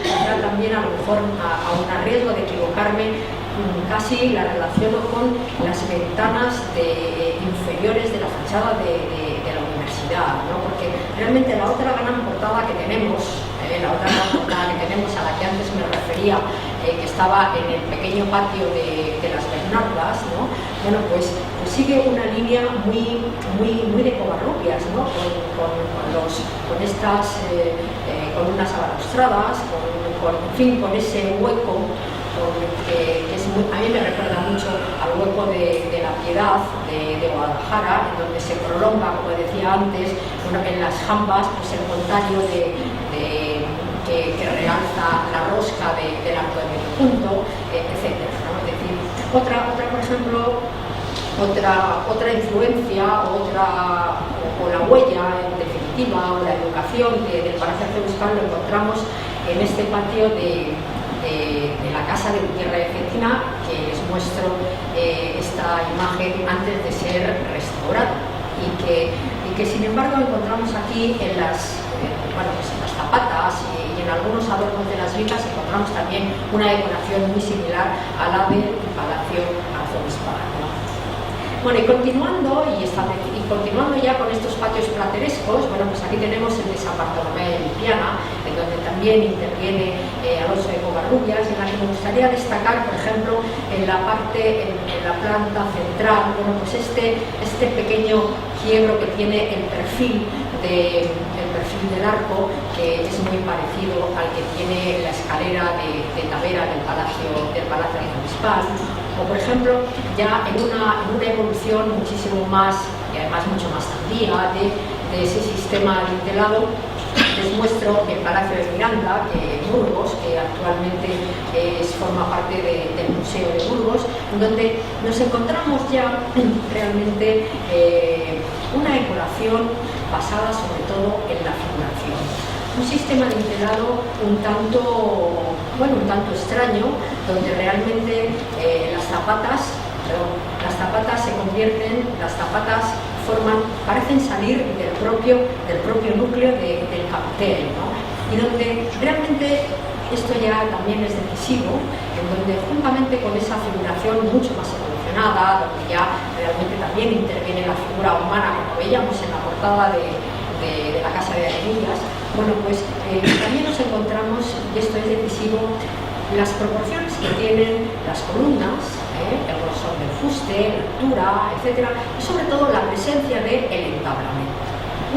quizá también a lo mejor a un riesgo de equivocarme, casi la relaciono con las ventanas inferiores de la fachada de la universidad, ¿no? Porque realmente la otra gran portada que tenemos, a la que antes me refería, que estaba en el pequeño patio de las Bernardas, ¿no? Bueno, pues sigue una línea muy de Covarrubias, ¿no? Con estas columnas abalustradas, con ese hueco que a mí me recuerda mucho al hueco de la Piedad de Guadalajara, en donde se prolonga, como decía antes, en las jambas, pues el montaño que realza la rosca del arco de medio punto, etc., ¿no? Es decir, otra, por ejemplo, otra influencia o la huella, en definitiva, o la educación del Palacio Arzobispal lo encontramos en este patio de la casa de Gutiérrez de Cetina, que les muestro esta imagen antes de ser restaurada y que sin embargo encontramos aquí en las zapatas y en algunos adornos de las vigas encontramos también una decoración muy similar a la del Palacio Arzobispal, ¿no? Bueno, y continuando ya con estos patios platerescos, bueno, pues aquí tenemos el de San Bartolomé de Lipiana, en donde también interviene Alonso de Covarrubias, en la que me gustaría destacar, por ejemplo, en la planta central, bueno, pues este pequeño quiebro que tiene el perfil del arco, que es muy parecido al que tiene la escalera de Tavera del Palacio Arzobispal. O, por ejemplo, ya en una evolución muchísimo más, y además mucho más tardía, de ese sistema adintelado, les muestro el Palacio de Miranda, en Burgos, que actualmente forma parte del Museo de Burgos, donde nos encontramos ya realmente una decoración basada sobre todo en la figuración. Un sistema adintelado un tanto extraño, donde realmente las zapatas parecen salir del propio núcleo del capitel, ¿no? Y donde realmente esto ya también es decisivo, en donde juntamente con esa figuración mucho más evolucionada, donde ya realmente también interviene la figura humana, como veíamos en la portada de la Casa de Arenillas, bueno, pues también nos encontramos, y esto es decisivo, las proporciones que tienen las columnas, el grosor del fuste, la altura, etc., y sobre todo la presencia del entablamento,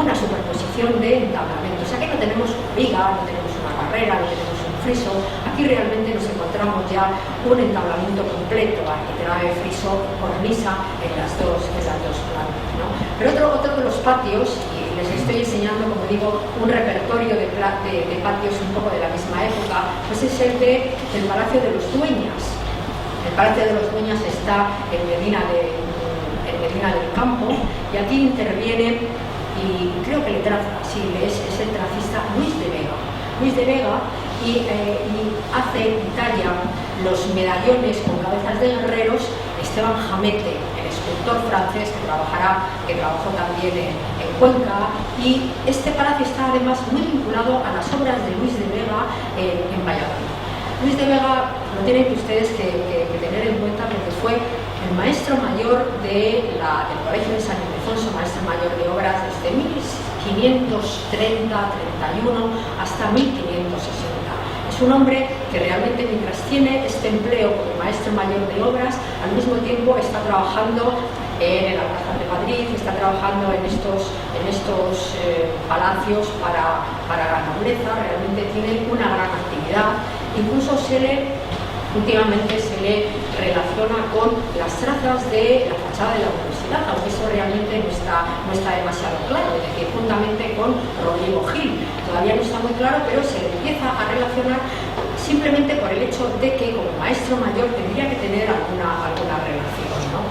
una superposición de entablamentos. Aquí no tenemos una viga, no tenemos una barrera, no tenemos un friso, aquí realmente nos encontramos ya un entablamento completo, arquitrabe, friso, cornisa en las dos plantas, ¿no? Pero otro de los patios, y les estoy enseñando, como digo, un repertorio de patios un poco de la misma época, pues es el del Palacio de los Dueñas. El Palacio de los Dueñas está en Medina del Campo, y aquí interviene, y creo que le traza, sí, es el tracista Luis de Vega, y talla los medallones con cabezas de guerreros Esteban Jamete, el escultor francés que trabajó también en Cuenca, y este palacio está además muy vinculado a las obras de Luis de Vega en Valladolid. Luis de Vega lo tienen ustedes que tener en cuenta, porque fue el maestro mayor del Colegio de San Ildefonso, maestro mayor de obras desde 1530-31 hasta 1560. Es un hombre que realmente, mientras tiene este empleo como maestro mayor de obras, al mismo tiempo está trabajando en el Alcázar de Madrid, está trabajando en estos palacios para la nobleza. Realmente tiene una gran actividad. Incluso últimamente se le relaciona con las trazas de la fachada de la universidad, aunque eso realmente no está demasiado claro, es decir, juntamente con Rodrigo Gil. Todavía no está muy claro, pero se le empieza a relacionar simplemente por el hecho de que como maestro mayor tendría que tener alguna relación, ¿no?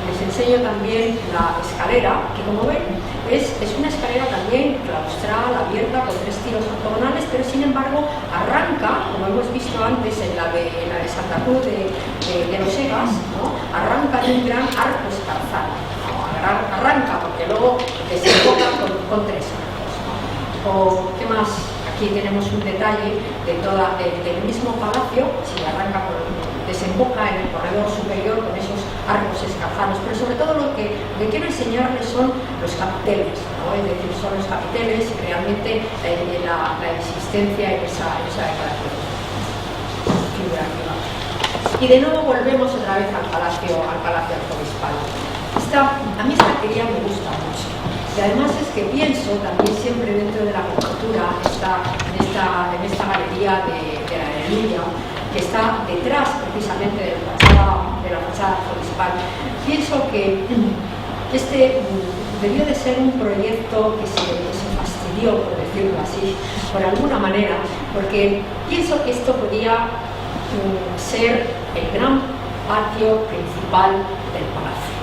Les enseño también la escalera, que como ven es una escalera también claustral, abierta, con 3 tiros ortogonales, pero sin embargo arranca, como hemos visto antes en la de Santa Cruz de los Egas, ¿no? Arranca de un gran arco escarzado, ¿no? Arranca porque luego desemboca con 3 arcos, ¿no? O, ¿qué más? Aquí tenemos un detalle del mismo palacio, si arranca desemboca en el corredor superior con esos arcos escarzanos, pero sobre todo lo que quiero enseñarles son los capiteles, ¿no? Es decir, son los capiteles y realmente la existencia en esa decoración figurativa. Y de nuevo volvemos otra vez al palacio arzobispal. A mí esta arquería me gusta mucho. Y además es que pienso también siempre dentro de la cultura, en esta galería de la Aleluya, que está detrás precisamente de la fachada arzobispal. Pienso que este debió de ser un proyecto que se fastidió, por decirlo así, por alguna manera, porque pienso que esto podía ser el gran patio principal del palacio.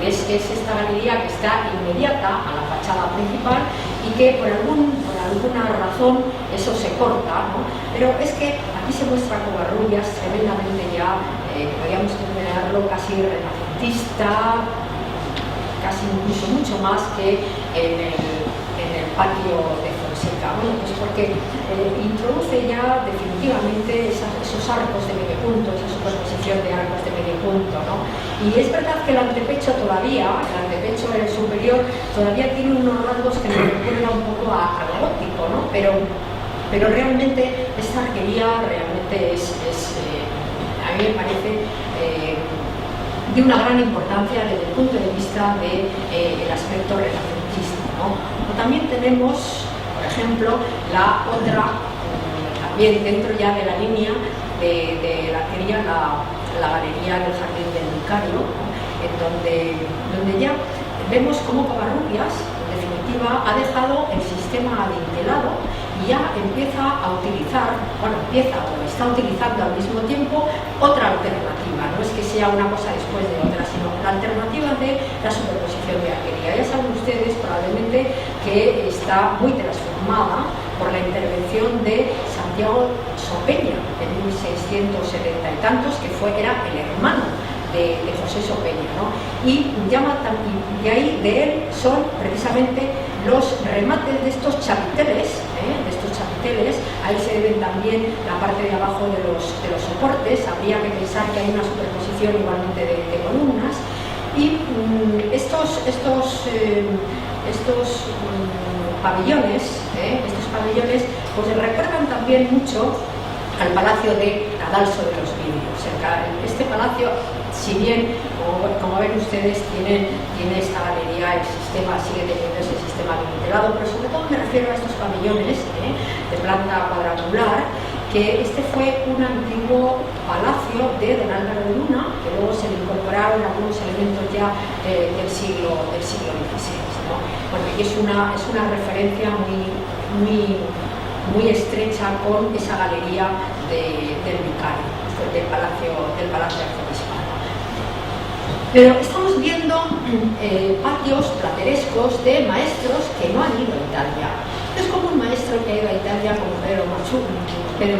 Es decir, es esta galería que está inmediata a la fachada principal y que por alguna razón eso se corta, ¿no? Pero es que aquí se muestra Covarrubias tremendamente ya, podríamos considerarlo casi renacentista, casi incluso mucho más que en el patio de Fonseca. Bueno, pues porque introduce ya definitivamente esos arcos de medio punto, esa superposición de arcos de medio punto, ¿no? Y es verdad que el antepecho superior todavía tiene unos rasgos que me recuerdan un poco a lo gótico, ¿no? Pero realmente esta arquería realmente a mí me parece de una gran importancia desde el punto de vista del aspecto renacentista, ¿no? También tenemos, por ejemplo, la otra, también dentro ya de la línea de la arquería, la galería del Jardín del Vicario, ¿no? En donde ya vemos cómo Covarrubias, en definitiva, ha dejado el sistema adintelado y ya empieza a utilizar, está utilizando al mismo tiempo otra alternativa. No es que sea una cosa después de otra, sino la alternativa de la superposición de arquería. Ya saben ustedes probablemente que está muy transformada por la intervención de Santiago Sopeña en 1670 y tantos, que era el hermano de José Sopeña, ¿no? Y de ahí de él son precisamente los remates de estos chapiteles, ahí se ven también la parte de abajo de los soportes. Habría que pensar que hay una superposición igualmente de columnas, y estos pabellones pues recuerdan también mucho al Palacio de Cadalso de los Vidrios. Este palacio, si bien, como ven ustedes, tiene esta galería, el sistema sigue teniendo ese sistema adintelado, pero sobre todo me refiero a estos pabellones de planta cuadrangular, que este fue un antiguo palacio de don Álvaro de Luna, que luego se le incorporaron algunos elementos ya del siglo XVI, ¿no? Bueno, y es una referencia muy estrecha con esa galería del Vicario, del Palacio Arzobispal. Pero estamos viendo patios platerescos de maestros que no han ido a Italia. Es como un maestro que ha ido a Italia, como Pedro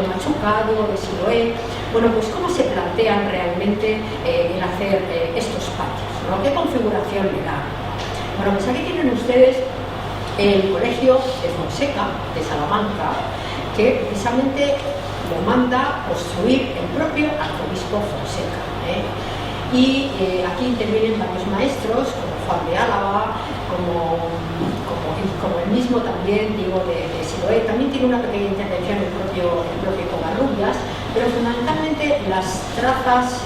Machucado, de Siloé. Bueno, pues cómo se plantean realmente el hacer estos patios, ¿no? ¿Qué configuración le dan? Bueno, pues aquí tienen ustedes el colegio de Fonseca, de Salamanca, que precisamente lo manda construir el propio arzobispo Fonseca, Y aquí intervienen varios maestros, como Juan de Álava, como el mismo también, digo, de Siloé. También tiene una pequeña intervención el propio Covarrubias, pero fundamentalmente las trazas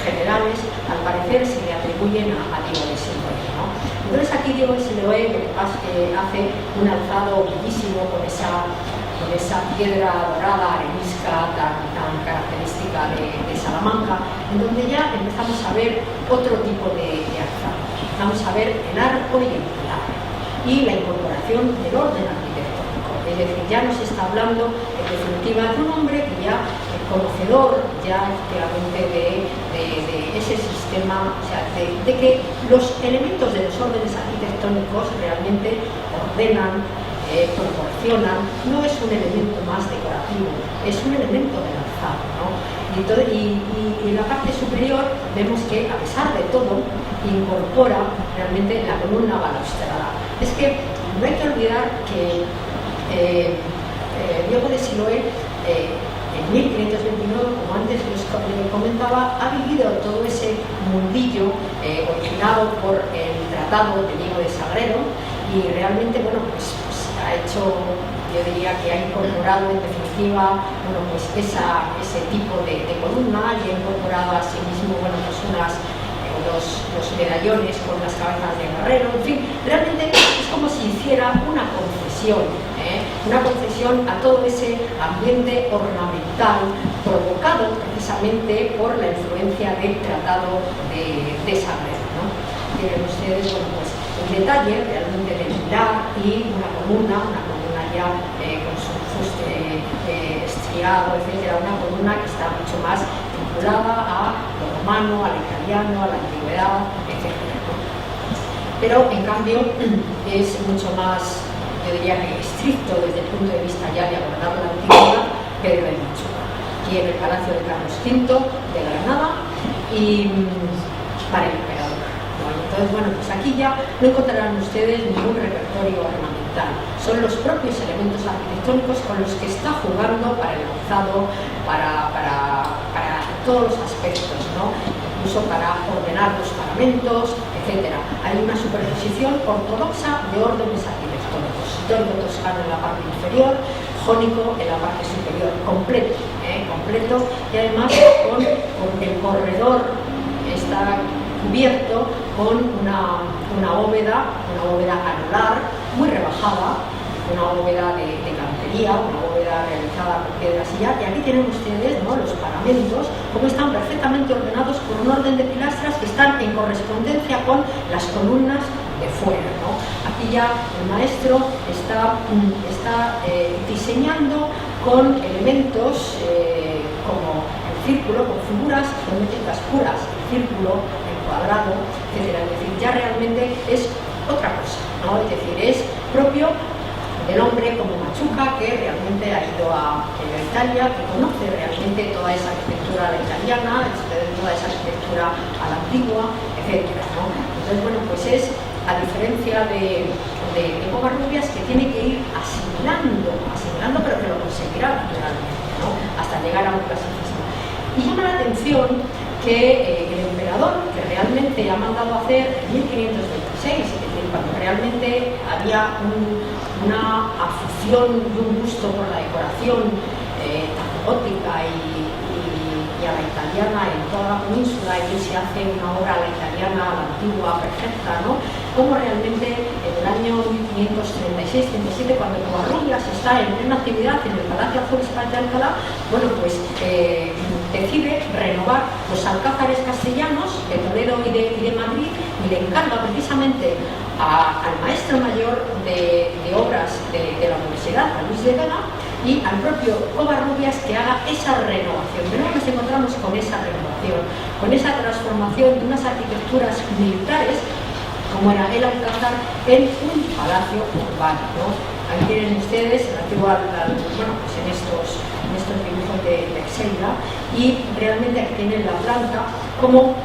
generales, al parecer, se le atribuyen a Diego de Siloé, ¿no? Entonces aquí Diego de Siloé hace un alzado bellísimo con esa piedra dorada, arenisca, tan característica de Salamanca, en donde ya empezamos a ver otro tipo de alzado. Empezamos a ver el arco y el pilar, y la incorporación del orden arquitectónico. Es decir, ya nos está hablando en definitiva de un hombre que ya es conocedor ya efectivamente de ese sistema, o sea, de que los elementos de los órdenes arquitectónicos realmente ordenan, proporcionan, no es un elemento más decorativo, es un elemento del alzado, ¿no? Y en la parte superior vemos que, a pesar de todo, incorpora realmente la columna balaustrada. Es que no hay que olvidar que Diego de Siloé, en 1529, como antes les comentaba, ha vivido todo ese mundillo originado por el Tratado de Diego de Sagredo, y realmente, bueno, pues ha hecho, yo diría que ha incorporado en definitiva, bueno, pues ese tipo de columna, y ha incorporado a sí mismo, bueno, pues los medallones con las cabezas de guerrero, en fin, realmente es como si hiciera una confesión a todo ese ambiente ornamental provocado precisamente por la influencia del Tratado de Sagredo, ¿no? Tienen ustedes, bueno, pues un detalle realmente de pilar y una columna ya con su fuste estriado, etcétera, una columna que está mucho más vinculada a lo romano, a lo italiano, a la antigüedad, etcétera, ¿no? Pero en cambio es mucho más, yo diría que estricto desde el punto de vista ya de abordar la antigüedad, Pedro de Machuca, aquí en el Palacio de Carlos V de Granada, y para el emperador. Entonces, bueno, pues aquí ya no encontrarán ustedes ningún repertorio ornamental. Son los propios elementos arquitectónicos con los que está jugando para el alzado, para todos los aspectos, ¿no? Incluso para ordenar los paramentos, etc. Hay una superposición ortodoxa de órdenes arquitectónicos. Dórico toscano en la parte inferior, jónico en la parte superior, completo, y además con el corredor está cubierto con una bóveda anular muy rebajada, una bóveda de cantería, una bóveda realizada con piedra sillar, y aquí tienen ustedes, ¿no?, los paramentos, como están perfectamente ordenados por un orden de pilastras que están en correspondencia con las columnas de fuera, ¿no? Aquí ya el maestro está diseñando con elementos como el círculo, con figuras geométricas puras, el círculo, cuadrado, etcétera. Es decir, ya realmente es otra cosa, ¿no? Es decir, es propio del hombre como Machuca, que realmente ha ido a Italia, que conoce realmente toda esa arquitectura italiana, toda esa arquitectura a la antigua, etcétera, ¿no? Entonces, bueno, pues es, a diferencia de Covarrubias, que tiene que ir asimilando, pero que lo conseguirá naturalmente, ¿no?, hasta llegar a un clasicismo. Y llama la atención que el emperador, que realmente ha mandado hacer en 1526, es decir, cuando realmente había una afición y un gusto por la decoración tan gótica y a la italiana en toda la península, y que se hace una obra a la italiana, a la antigua, perfecta, ¿no? Como realmente en el año 1536-37, cuando Covarrubias está en plena actividad en el Palacio Arzobispal de Alcalá, bueno, pues decide renovar los alcázares castellanos de Toledo y de Madrid, y le encarga precisamente al maestro mayor de obras de la universidad, a Luis de Vega, y al propio Covarrubias, que haga esa renovación. Pero nos encontramos con esa renovación, con esa transformación de unas arquitecturas militares, como era el Alcázar, en un palacio urbano, ¿no? Ahí tienen ustedes el antiguo, bueno, pues en estos dibujos de Exeida, y realmente aquí tienen la planta como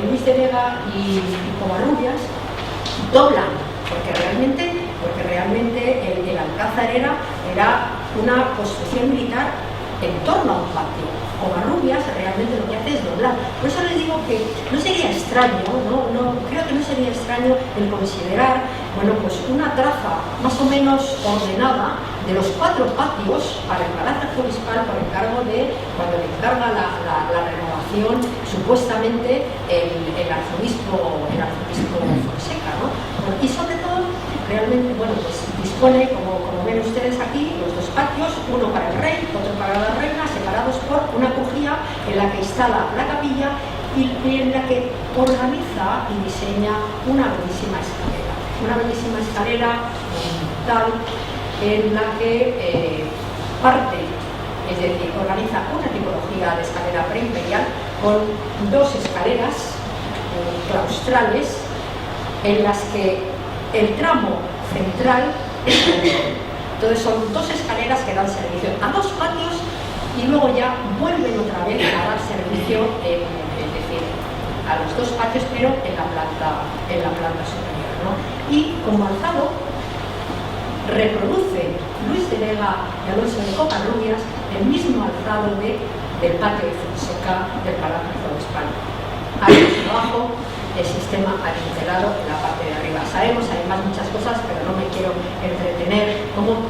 Luis de Vega y Covarrubias doblan, porque realmente el Alcázar era una construcción militar en torno a un patio. Covarrubias realmente lo que hace es doblar. Por eso les digo que no sería extraño, creo que no sería extraño el considerar, bueno, pues una traza más o menos ordenada de los 4 patios para el Palacio Arzobispal, por encargo de, cuando le encarga la renovación, supuestamente el arzobispo Fonseca, ¿no? Y sobre todo, realmente, bueno, pues dispone, como ven ustedes aquí, los 2 patios, uno para el rey, otro para la reina, separados por una crujía en la que instala la capilla y en la que organiza y diseña una bellísima escalera monumental, en la que parte, es decir, organiza una tipología de escalera preimperial con 2 escaleras claustrales, en las que el tramo central es común. Entonces son 2 escaleras que dan servicio a 2 patios, y luego ya vuelven otra vez a dar servicio, es decir, a los 2 patios, pero en la planta superior, ¿no? Y como alzado reproduce Luis de Vega y Alonso de Covarrubias el mismo alzado del patio de Fonseca del Palacio de España. Ahí abajo el sistema adintelado en la parte de arriba. Sabemos además muchas cosas, pero no me quiero entretener, como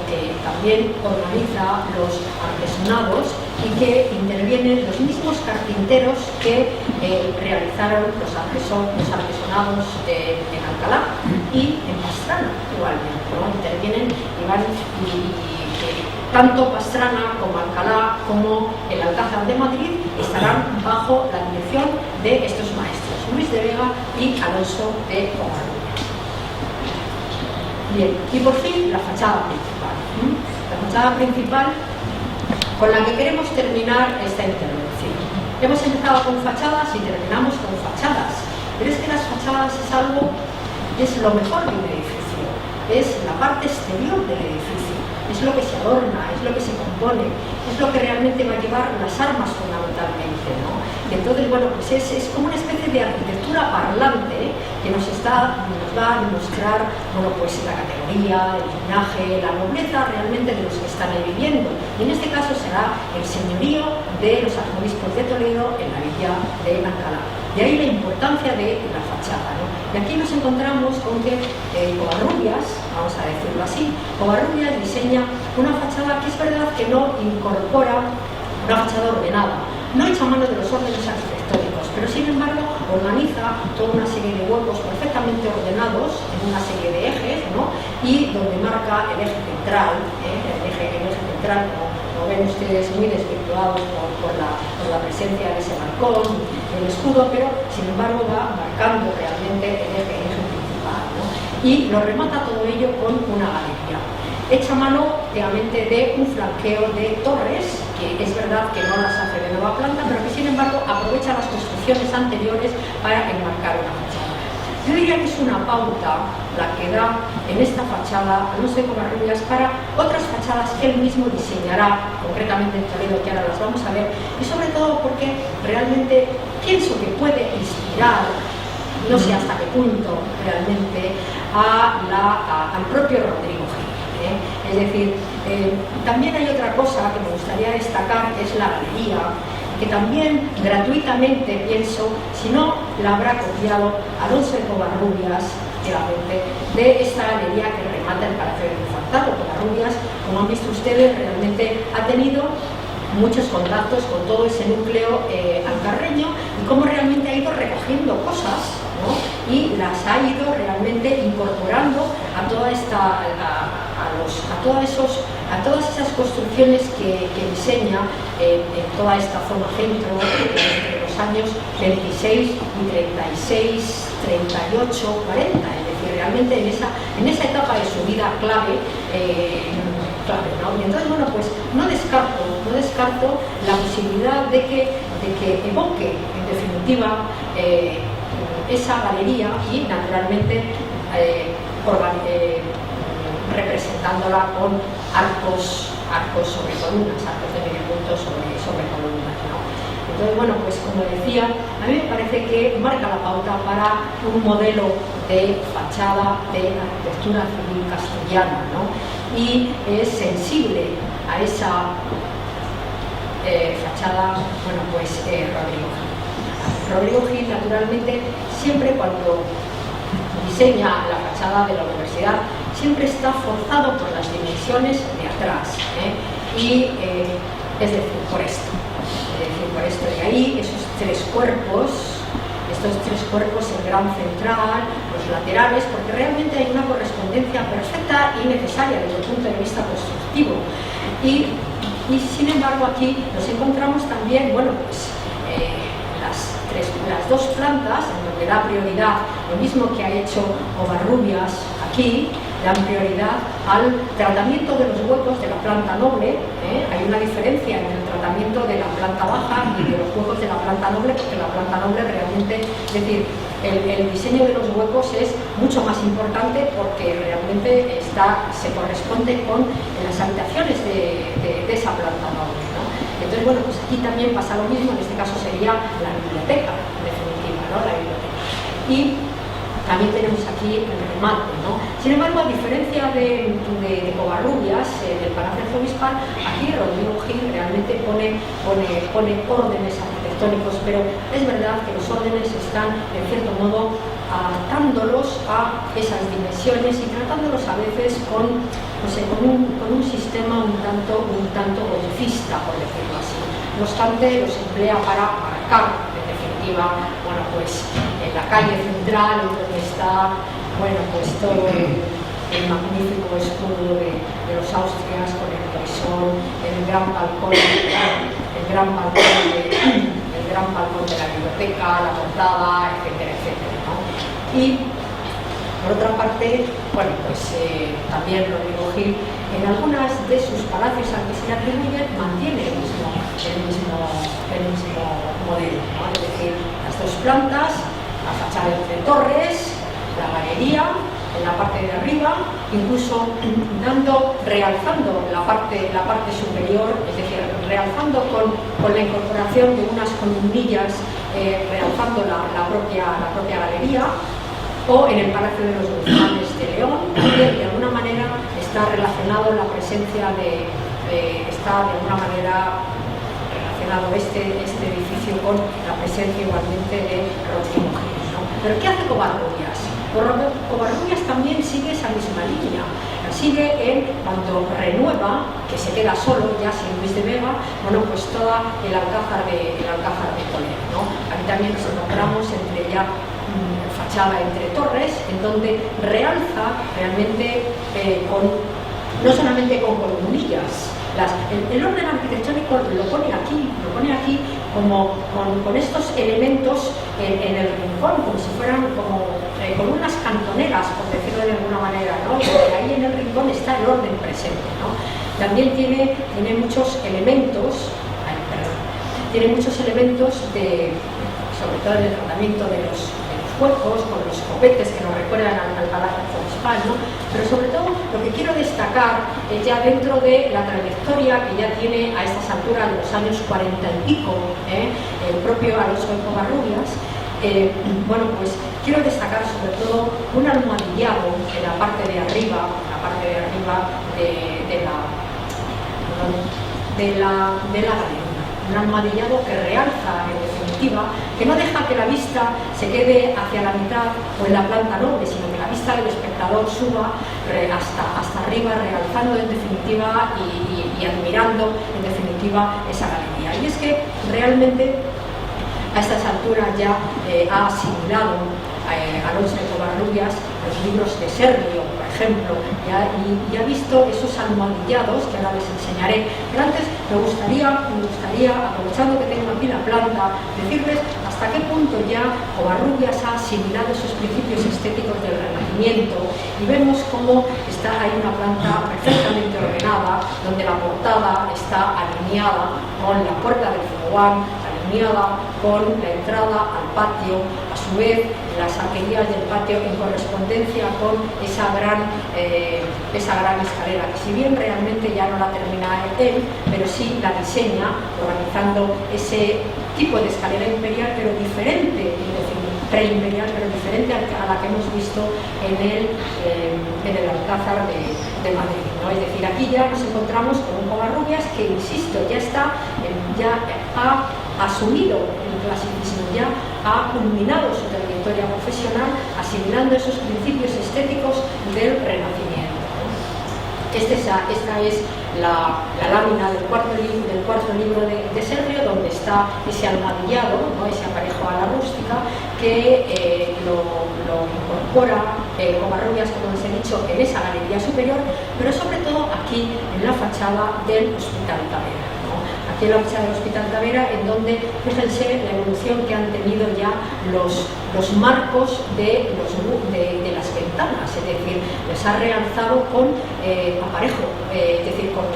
que también organiza los artesonados y que intervienen los mismos carpinteros que realizaron los artesonados en Alcalá y en Pastrana igualmente, ¿no? Intervienen y van tanto Pastrana como Alcalá como el Alcázar de Madrid estarán bajo la dirección de estos maestros, Luis de Vega y Alonso de Covarrubias. Bien, y por fin la fachada principal. La fachada principal con la que queremos terminar esta intervención. Hemos empezado con fachadas y terminamos con fachadas, pero es que las fachadas es lo mejor de un edificio, es la parte exterior del edificio. Es lo que se adorna, es lo que se compone, es lo que realmente va a llevar las armas fundamentalmente, ¿no? Y entonces, bueno, pues es como una especie de arquitectura parlante que nos va a demostrar, bueno, pues la categoría, el linaje, la nobleza realmente de los que están ahí viviendo. Y en este caso será el señorío de los arzobispos de Toledo en la villa de Alcalá. De ahí la importancia de la fachada, ¿no? Y aquí nos encontramos con que Covarrubias, vamos a decirlo así, Covarrubias diseña una fachada que es verdad que no incorpora una fachada ordenada, no echa mano de los órdenes arquitectónicos, pero sin embargo organiza toda una serie de huecos perfectamente ordenados en una serie de ejes, ¿no? Y donde marca el eje central, el eje central, como ven ustedes, muy desvirtuados por la presencia de ese balcón, el escudo, pero sin embargo va marcando realmente el eje principal, ¿no? Y lo remata todo ello con una galería. Echa mano realmente de un flanqueo de torres, que es verdad que no las hace de nueva planta, pero que sin embargo aprovecha las construcciones anteriores para enmarcar una fachada. Yo diría que es una pauta la que da en esta fachada Alonso de Covarrubias para otras fachadas que él mismo diseñará, concretamente en Toledo, que ahora las vamos a ver, y sobre todo porque realmente pienso que puede inspirar, no sé hasta qué punto realmente, al propio Rodrigo Gil. Es decir, también hay otra cosa que me gustaría destacar, que es la galería, que también gratuitamente pienso, si no la habrá copiado Alonso de Covarrubias, de esta galería que remata el Palacio del Infantado. Covarrubias, como han visto ustedes, realmente ha tenido muchos contactos con todo ese núcleo alcarreño y cómo realmente ha ido recogiendo cosas, ¿no? Y las ha ido realmente incorporando a toda esta a todas esas construcciones que diseña en toda esta zona centro entre los años 26 y 36, 38, 40, es decir, realmente en esa etapa de su vida clave, ¿no? Y entonces, bueno, pues no descarto la posibilidad de que evoque, en definitiva, esa galería y, naturalmente, representándola con arcos sobre columnas, arcos de medio punto sobre columnas, ¿no? Entonces, bueno, pues como decía, a mí me parece que marca la pauta para un modelo de fachada de arquitectura civil castellana, ¿no? Y es sensible a esa fachada, bueno, pues Rodrigo Gil. Rodrigo Gil, naturalmente, siempre cuando diseña la fachada de la universidad, siempre está forzado por las dimensiones de atrás, y es decir, por esto. De ahí esos tres cuerpos, el gran central, los laterales, porque realmente hay una correspondencia perfecta y necesaria desde el punto de vista constructivo. Y sin embargo aquí nos encontramos también, bueno, pues las dos plantas, en donde da prioridad, lo mismo que ha hecho Covarrubias aquí, dan prioridad al tratamiento de los huecos de la planta noble. Hay una diferencia entre el tratamiento de la planta baja y de los huecos de la planta noble, porque la planta noble realmente, es decir, el diseño de los huecos es mucho más importante porque realmente se corresponde con las habitaciones de esa planta noble, ¿no? Entonces, bueno, pues aquí también pasa lo mismo, en este caso sería la biblioteca, en definitiva, ¿no? La biblioteca. Y también tenemos aquí el remate, ¿no? Sin embargo, a diferencia de Covarrubias, del Palacio Arzobispal, aquí Rodrigo Gil realmente pone órdenes arquitectónicos, pero es verdad que los órdenes están, en cierto modo, adaptándolos a esas dimensiones y tratándolos a veces con un sistema un tanto goticista, por decirlo así. No obstante, los emplea para marcar, en definitiva, bueno, pues en la calle central, donde está, bueno, pues todo el magnífico escudo de los Austrias con el crisol, el gran balcón de la biblioteca, la portada, etcétera, etcétera, ¿no? Y por otra parte, bueno, pues también Rodrigo Gil en algunas de sus palacios al que se le atribuyen mantiene el mismo modelo, ¿no? Es decir, las dos plantas, la fachada entre torres, la galería en la parte de arriba, incluso realzando la parte superior, es decir, realzando con la incorporación de unas columnillas, realzando la propia galería. O en el Palacio de los Guzmanes de León, también de alguna manera está relacionado la presencia está de alguna manera relacionado este edificio con la presencia igualmente de Rodrigo Gil, ¿no? ¿Pero qué hace Covarrubias? Covarrubias también sigue esa misma línea. Sigue cuando renueva, que se queda solo ya sin Luis de Vega, bueno, pues toda el Alcázar de Toledo, ¿no? Aquí también nos encontramos entre ya fachada entre torres, en donde realza realmente no solamente con columnillas. El orden arquitectónico lo pone aquí como con estos elementos en el rincón, como si fueran con unas cantoneras, por decirlo de alguna manera, ¿no? Y ahí en el rincón está el orden presente, ¿no? También tiene muchos elementos, sobre todo en el tratamiento de los huecos, con los copetes que nos recuerdan al Palacio Arzobispal, ¿no? Pero sobre todo lo que quiero destacar es ya dentro de la trayectoria que ya tiene a estas alturas de los años 40 y pico, el propio Alonso de Covarrubias, bueno, pues quiero destacar sobre todo un almohadillado en la parte de arriba de la galería. Un almohadillado que realza, en definitiva, que no deja que la vista se quede hacia la mitad o en la planta noble, sino que la vista del espectador suba hasta arriba, realzando en definitiva y admirando en definitiva esa galería. Y es que realmente a estas alturas ya ha asimilado Alonso de Covarrubias los libros de Serlio, por ejemplo, y ha visto esos almohadillados que ahora les enseñaré. Pero antes me gustaría, aprovechando que tengo aquí la planta, decirles hasta qué punto ya Covarrubias ha asimilado esos principios estéticos del Renacimiento, y vemos cómo hay una planta perfectamente ordenada, donde la portada está alineada con la puerta del zaguán, alineada con la entrada al patio, a su vez las arquerías del patio en correspondencia con esa gran escalera, que si bien realmente ya no la termina él, pero sí la diseña, organizando ese tipo de escalera imperial, pero diferente, preimperial, pero diferente a la que hemos visto en el Alcázar de Madrid, ¿no? Es decir, aquí ya nos encontramos con un Covarrubias que, insisto, ya ha asumido el clasicismo, ya ha culminado su trayectoria profesional asimilando esos principios estéticos del Renacimiento. Esta es la lámina del cuarto libro de Serlio, donde está ese almohadillado, ¿no? Ese aparejo a la rústica, que lo incorpora Covarrubias, como les he dicho, en esa galería superior, pero sobre todo aquí en la fachada del Hospital Tavera. Aquí en la fachada del Hospital Tavera, en donde, fíjense la evolución que han tenido ya los marcos de las ventanas, es decir, les ha realzado con aparejo, es decir, con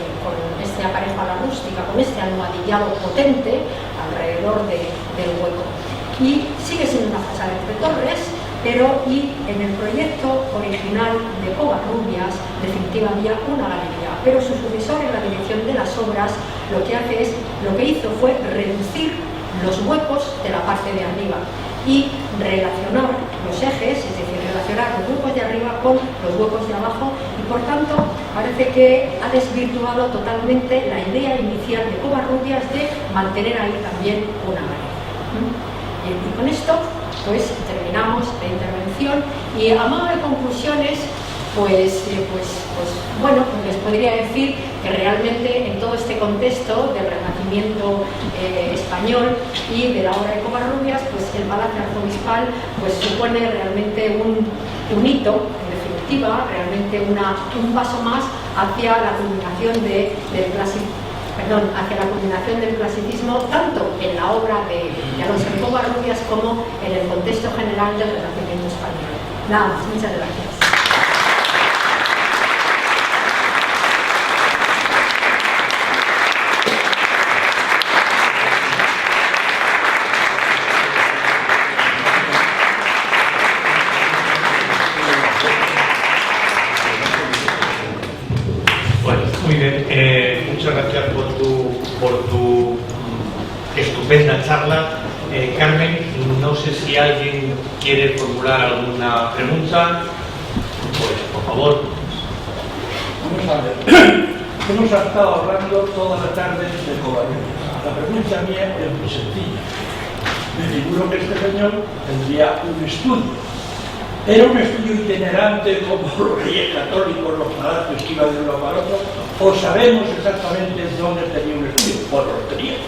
este aparejo a la rústica, con este almohadillado potente alrededor del hueco. Y sigue siendo una fachada entre torres, pero en el proyecto original de Covarrubias, en definitiva, había una galería, pero su sucesor en la dirección de las obras lo que hizo fue reducir los huecos de la parte de arriba y relacionar los ejes, es decir, relacionar los huecos de arriba con los huecos de abajo y por tanto parece que ha desvirtuado totalmente la idea inicial de Covarrubias de mantener ahí también una galería. Y con esto pues terminamos la intervención y a modo de conclusiones bueno, pues les podría decir que realmente en todo este contexto del Renacimiento español y de la obra de Covarrubias, pues el Palacio Arzobispal pues supone realmente un hito, en definitiva, realmente un paso más hacia la culminación hacia la culminación del clasicismo, tanto en la obra de Alonso de Covarrubias como en el contexto general del Renacimiento español. Nada más, muchas gracias. Muy bien, muchas gracias por tu estupenda charla. Carmen, no sé si alguien quiere formular alguna pregunta. Pues, por favor. Vamos a ver. Hemos estado hablando toda la tarde de Covarrubias. La pregunta mía es muy sencilla. Me figuro que este señor tendría un estudio. ¿Era un estudio itinerante como los reyes católicos, los palacios que iban de uno para otro? ¿O sabemos exactamente dónde tenía un estudio? Pues lo tenía.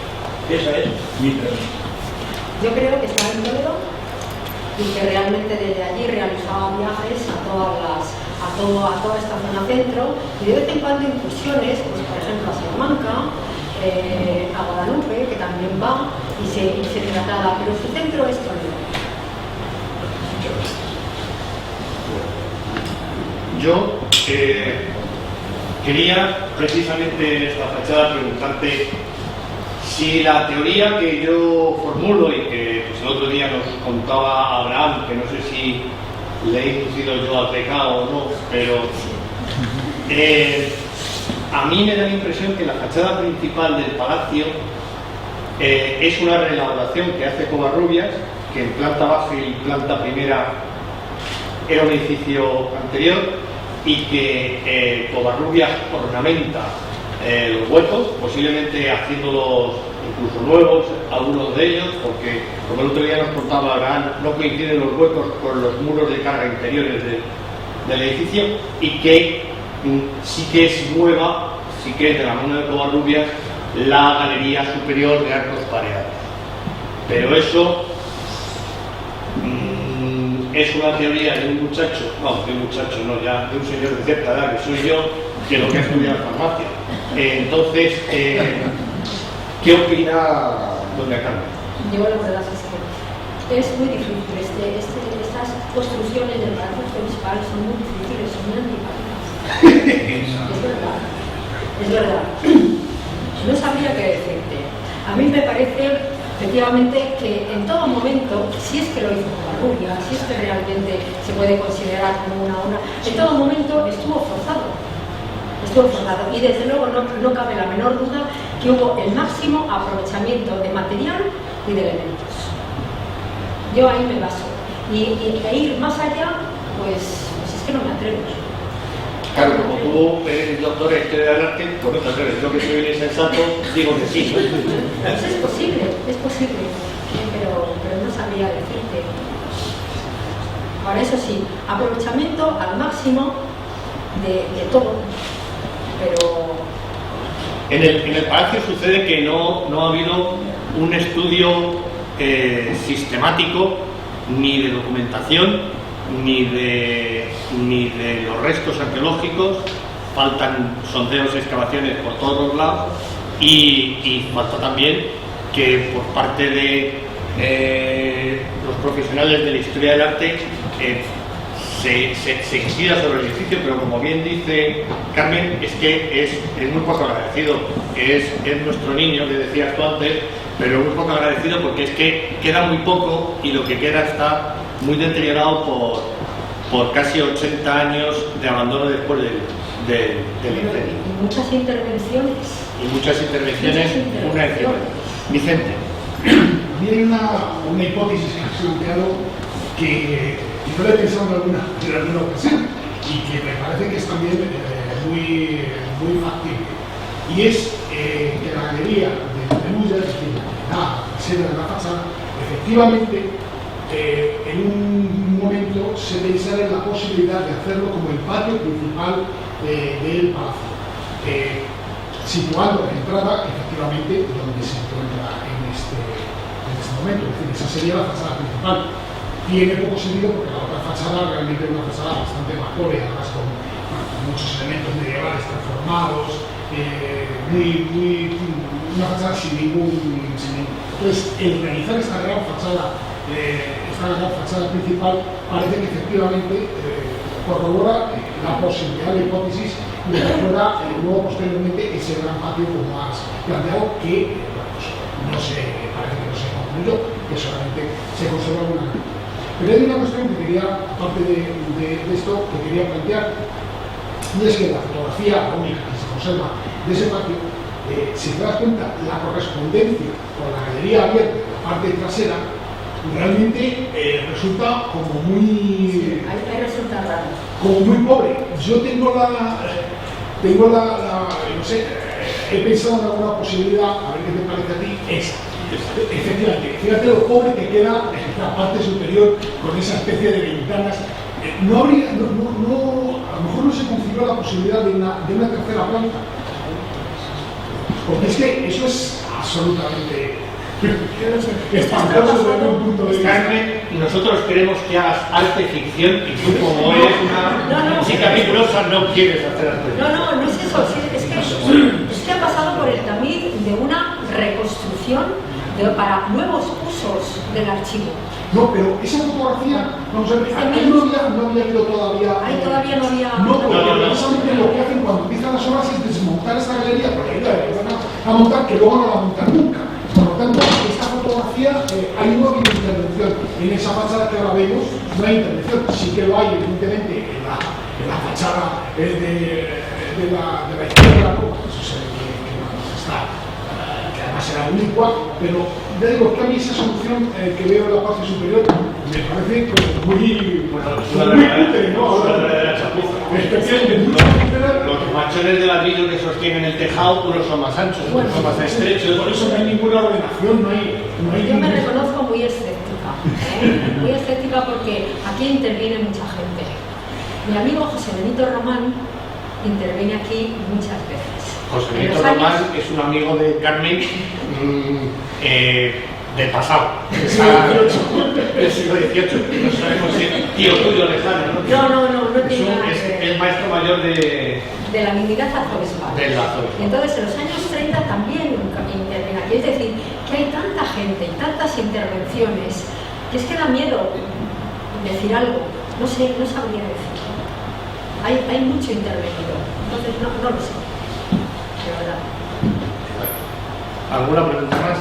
Esa es mi pregunta. Yo creo que estaba en Toledo y que realmente desde allí realizaba viajes a toda esta zona centro y de vez en cuando incursiones, pues por ejemplo a Salamanca, a Guadalupe, que también va y se traslada, pero su centro es Toledo. Muchas gracias. Yo quería precisamente en esta fachada preguntarte si la teoría que yo formulo y que pues, el otro día nos contaba Abraham, que no sé si le he inducido yo al pecado o no, pero a mí me da la impresión que la fachada principal del palacio es una reelaboración que hace Covarrubias, que en planta baja y planta primera era un edificio anterior y que Covarrubias ornamenta los huecos, posiblemente haciéndolos incluso nuevos, algunos de ellos, porque como el otro día nos contaba Abraham, no coinciden los huecos con los muros de carga interiores del edificio y que sí que es nueva, sí que es de la mano de Covarrubias la galería superior de arcos pareados. Pero eso es una teoría de un muchacho, ya de un señor de cierta edad, que soy yo, que lo que ha estudiado farmacia. Entonces, ¿qué opina doña Carmen? Yo la verdad es muy difícil. Estas construcciones del Palacio Arzobispal son muy difíciles, son muy antipáticas. Es verdad. No sabría qué decirte. A mí me parece efectivamente que en todo momento, si es que lo hizo Covarrubias, si es que realmente se puede considerar como una obra, en todo momento estuvo forzado y desde luego no cabe la menor duda que hubo el máximo aprovechamiento de material y de elementos. Yo ahí me baso y ir más allá pues es que no me atrevo. Claro, como tú eres doctor en historia del arte, pues no te atreves. Yo que soy un insensato, digo que sí. Pues es posible, pero no sabría decirte. Ahora, eso sí, aprovechamiento al máximo de todo, pero... En el palacio sucede que no ha habido un estudio sistemático ni de documentación ni de los restos arqueológicos. Faltan sondeos y excavaciones por todos los lados y falta también que por parte de los profesionales de la historia del arte se incida sobre el edificio, pero como bien dice Carmen, es que es muy poco agradecido, es nuestro niño que decías tú antes, pero muy poco agradecido porque es que queda muy poco y lo que queda está muy deteriorado por casi 80 años de abandono después del incendio. Y muchas intervenciones. Una encima. Vicente. Viene una hipótesis que ha planteado que yo lo he pensado en alguna ocasión y que me parece que es también muy factible. Y es que la galería de Luya, es decir, la sede de la fachada, efectivamente, en un momento se pensara en la posibilidad de hacerlo como el patio principal del palacio, situando la entrada efectivamente donde se encuentra en este momento. Es decir, esa sería la fachada principal. Tiene poco sentido porque la otra fachada realmente es una fachada bastante mejore, además con muchos elementos medievales transformados, una fachada sin ningún. Entonces, el realizar esta gran fachada principal parece que efectivamente corrobora la posibilidad, la hipótesis de que fuera luego posteriormente ese gran patio como has planteado, que no se parece que no se concluyó, que solamente se conserva una. Pero hay una cuestión que quería, aparte de esto, que quería plantear, y es que la fotografía única que se conserva de ese patio, si te das cuenta, la correspondencia con la galería abierta, la parte trasera, realmente resulta como muy. Ahí resulta raro. Como muy pobre. Yo tengo no sé, he pensado en alguna posibilidad, a ver qué te parece a ti, esa. Efectivamente, fíjate lo pobre que queda la parte superior con esa especie de ventanas. No habría, a lo mejor no se configuró la posibilidad de una tercera planta. Porque es que eso es absolutamente espantoso desde un punto de vista. Carmen, nosotros queremos que hagas arte ficción y tú, como eres una chica rigurosa, no quieres hacer arte ficción. No es eso, es que ha pasado por el tamiz de una reconstrucción para nuevos usos del archivo. No, pero esa fotografía, vamos a ver, ahí no había habido todavía. Ahí todavía no había. No, porque precisamente lo que hacen cuando empiezan las obras es desmontar esta galería, porque ahí la van a montar, que luego no la montan nunca. Por lo tanto, esta fotografía, ahí no ha habido intervención. En esa fachada que ahora vemos, no hay intervención. Sí que lo hay, evidentemente, en la fachada de la izquierda, ¿no? Eso se ve que está, que además era única, pero ya digo que a mí esa solución que veo en la parte superior me parece como muy útil, ¿no? Los machones de ladrillo que sostienen el tejado, unos son más anchos, otros son más estrechos. Por eso no hay ninguna ordenación, no hay Yo me reconozco muy escéptica porque aquí interviene mucha gente. Mi amigo José Benito Román interviene aquí muchas veces. José Benito Román es un amigo de Carmen del pasado, del siglo XVIII. No sabemos si es tío tuyo lejano, ¿no? No tiene nada que ver. Es el maestro mayor de la dignidad arzobispal. Y entonces en los años 30 también interviene aquí. Es decir, que hay tanta gente y tantas intervenciones que es que da miedo decir algo. No sabría decir. Hay mucho intervenido. Entonces no lo sé. De verdad. ¿Alguna pregunta más?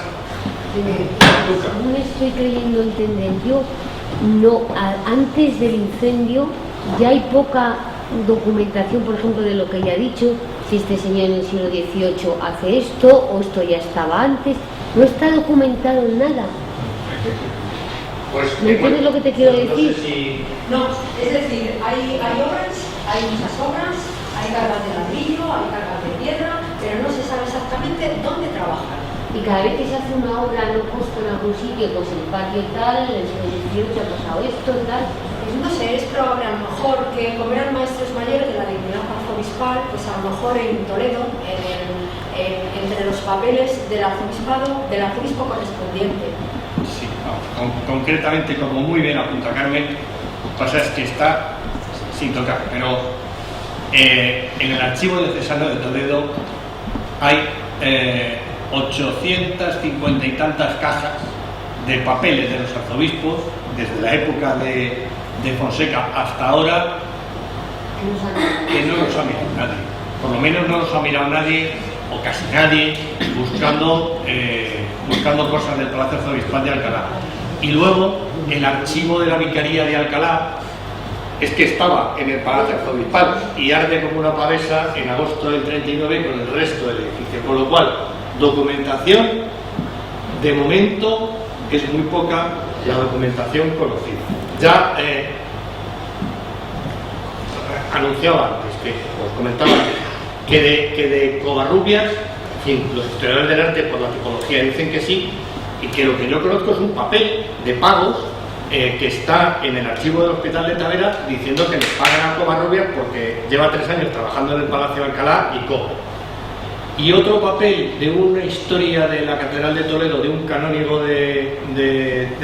No estoy creyendo entender. Yo antes del incendio ya hay poca documentación, por ejemplo, de lo que ya ha dicho, si este señor en el siglo XVIII hace esto o esto ya estaba antes. No está documentado nada. Pues, ¿Me entiendes lo que te quiero decir? No sé si... No, es decir, hay obras, hay muchas obras, hay cargas de ladrillo, hay cargas de piedra, pero no se sabe exactamente dónde trabajan. Y cada vez que se hace una obra no justo en algún sitio, pues el patio tal, en el siglo XVIII ha pasado esto, tal. No sé, es probable a lo mejor que como eran maestros mayores de la dignidad arzobispal, pues a lo mejor en Toledo, entre los papeles del arzobispo correspondiente. Sí, concretamente, como muy bien apunta Carmen, lo que pasa es que está sin tocar, pero en el archivo diocesano de Toledo hay 850 y tantas cajas de papeles de los arzobispos desde la época de Fonseca hasta ahora, que no los ha mirado nadie. Por lo menos no los ha mirado nadie, o casi nadie, buscando cosas del Palacio Arzobispal de Alcalá. Y luego el archivo de la Vicaría de Alcalá es que estaba en el Palacio Arzobispal y arde como una pavesa en agosto del 39 con el resto del edificio, con lo cual documentación de momento es muy poca la documentación conocida. Ya anunciaba antes, que os comentaba antes, que de Covarrubias, en fin, los historiadores del arte por la tipología dicen que sí, y que lo que yo conozco es un papel de pagos que está en el archivo del Hospital de Tavera diciendo que les pagan a Covarrubias porque lleva 3 años trabajando en el Palacio de Alcalá y cobra. Y otro papel de una historia de la Catedral de Toledo, de un canónigo de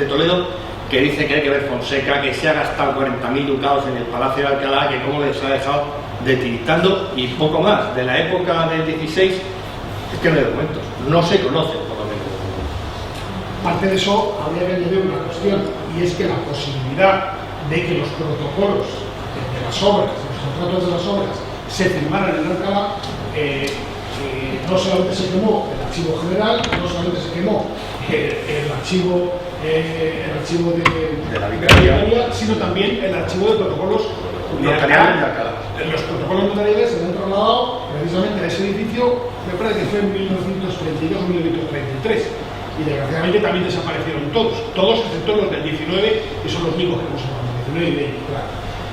Toledo, que dice que hay que ver Fonseca, que se ha gastado 40.000 ducados en el Palacio de Alcalá, que cómo les ha dejado tiritando, y poco más. De la época del 16 es que no hay documentos, no se conocen por lo menos. Parte de eso habría que añadir una cuestión, y es que la posibilidad de que los protocolos de las obras, los contratos de las obras, se firmaran en Alcalá, no solamente se quemó el archivo general, no solamente se quemó el archivo de la vicaría, sino también el archivo de protocolos notariales de Alcalá. Los protocolos notariales se han trasladado precisamente a ese edificio, me parece que fue en 1932 o 1933, y desgraciadamente también desaparecieron todos excepto los del 19, que son los únicos que conservamos, 19 y 20, claro.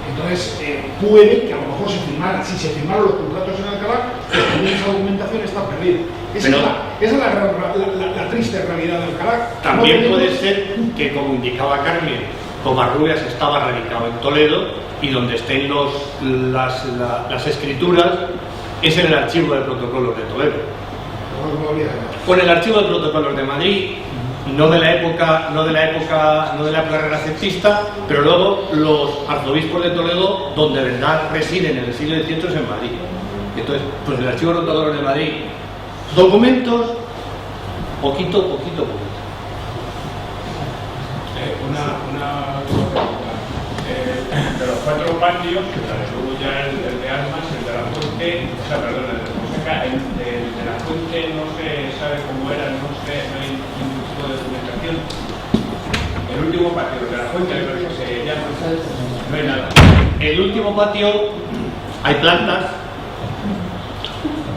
Entonces, puede que a lo mejor si se firmaron los contratos en Alcalá, pues también esa documentación está perdida. Esa es la triste realidad de Alcalá. También puede ser que, como indicaba Carmen, Covarrubias estaba radicado en Toledo y donde estén las escrituras es en el archivo de protocolos de Toledo. Con el archivo de protocolos de Madrid, no de la época renacentista, pero luego los arzobispos de Toledo, donde de verdad residen en el siglo XVIII, es en Madrid. Entonces, pues el archivo de protocolos de Madrid, documentos, poquito. De los 4 patios, luego ya el de Armas, el de la Fuente, o sea, perdón, el de Fonseca, el de la Fuente no se sabe cómo era, no hay ningún tipo de documentación. El último patio, el de la Fuente, creo que se llama, no hay nada. El último patio hay plantas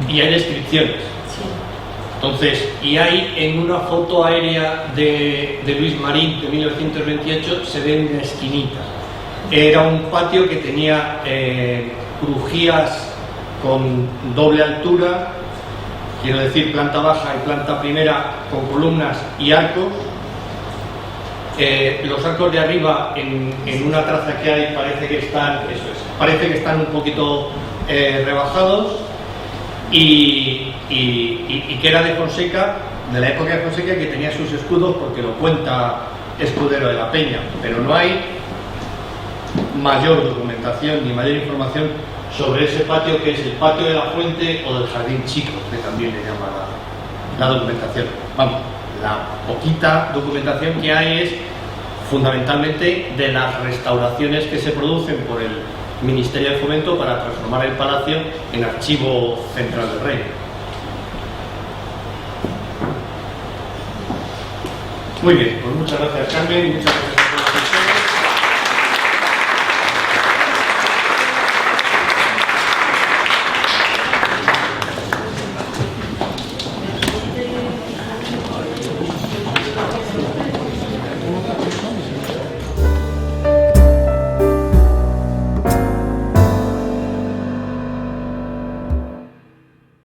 y hay descripciones. Entonces, y hay en una foto aérea de Luis Marín de 1928 se ve una esquinita. Era un patio que tenía crujías con doble altura, quiero decir planta baja y planta primera con columnas y arcos. Los arcos de arriba en una traza que hay parece que están un poquito rebajados y que era de Fonseca, de la época de Fonseca, que tenía sus escudos porque lo cuenta Escudero de la Peña, pero no hay mayor documentación ni mayor información sobre ese patio, que es el patio de la Fuente o del Jardín Chico, que también le llama la documentación. Vamos, la poquita documentación que hay es fundamentalmente de las restauraciones que se producen por el Ministerio de Fomento para transformar el palacio en archivo central del reino. Muy bien, pues muchas gracias, Carmen, y muchas gracias.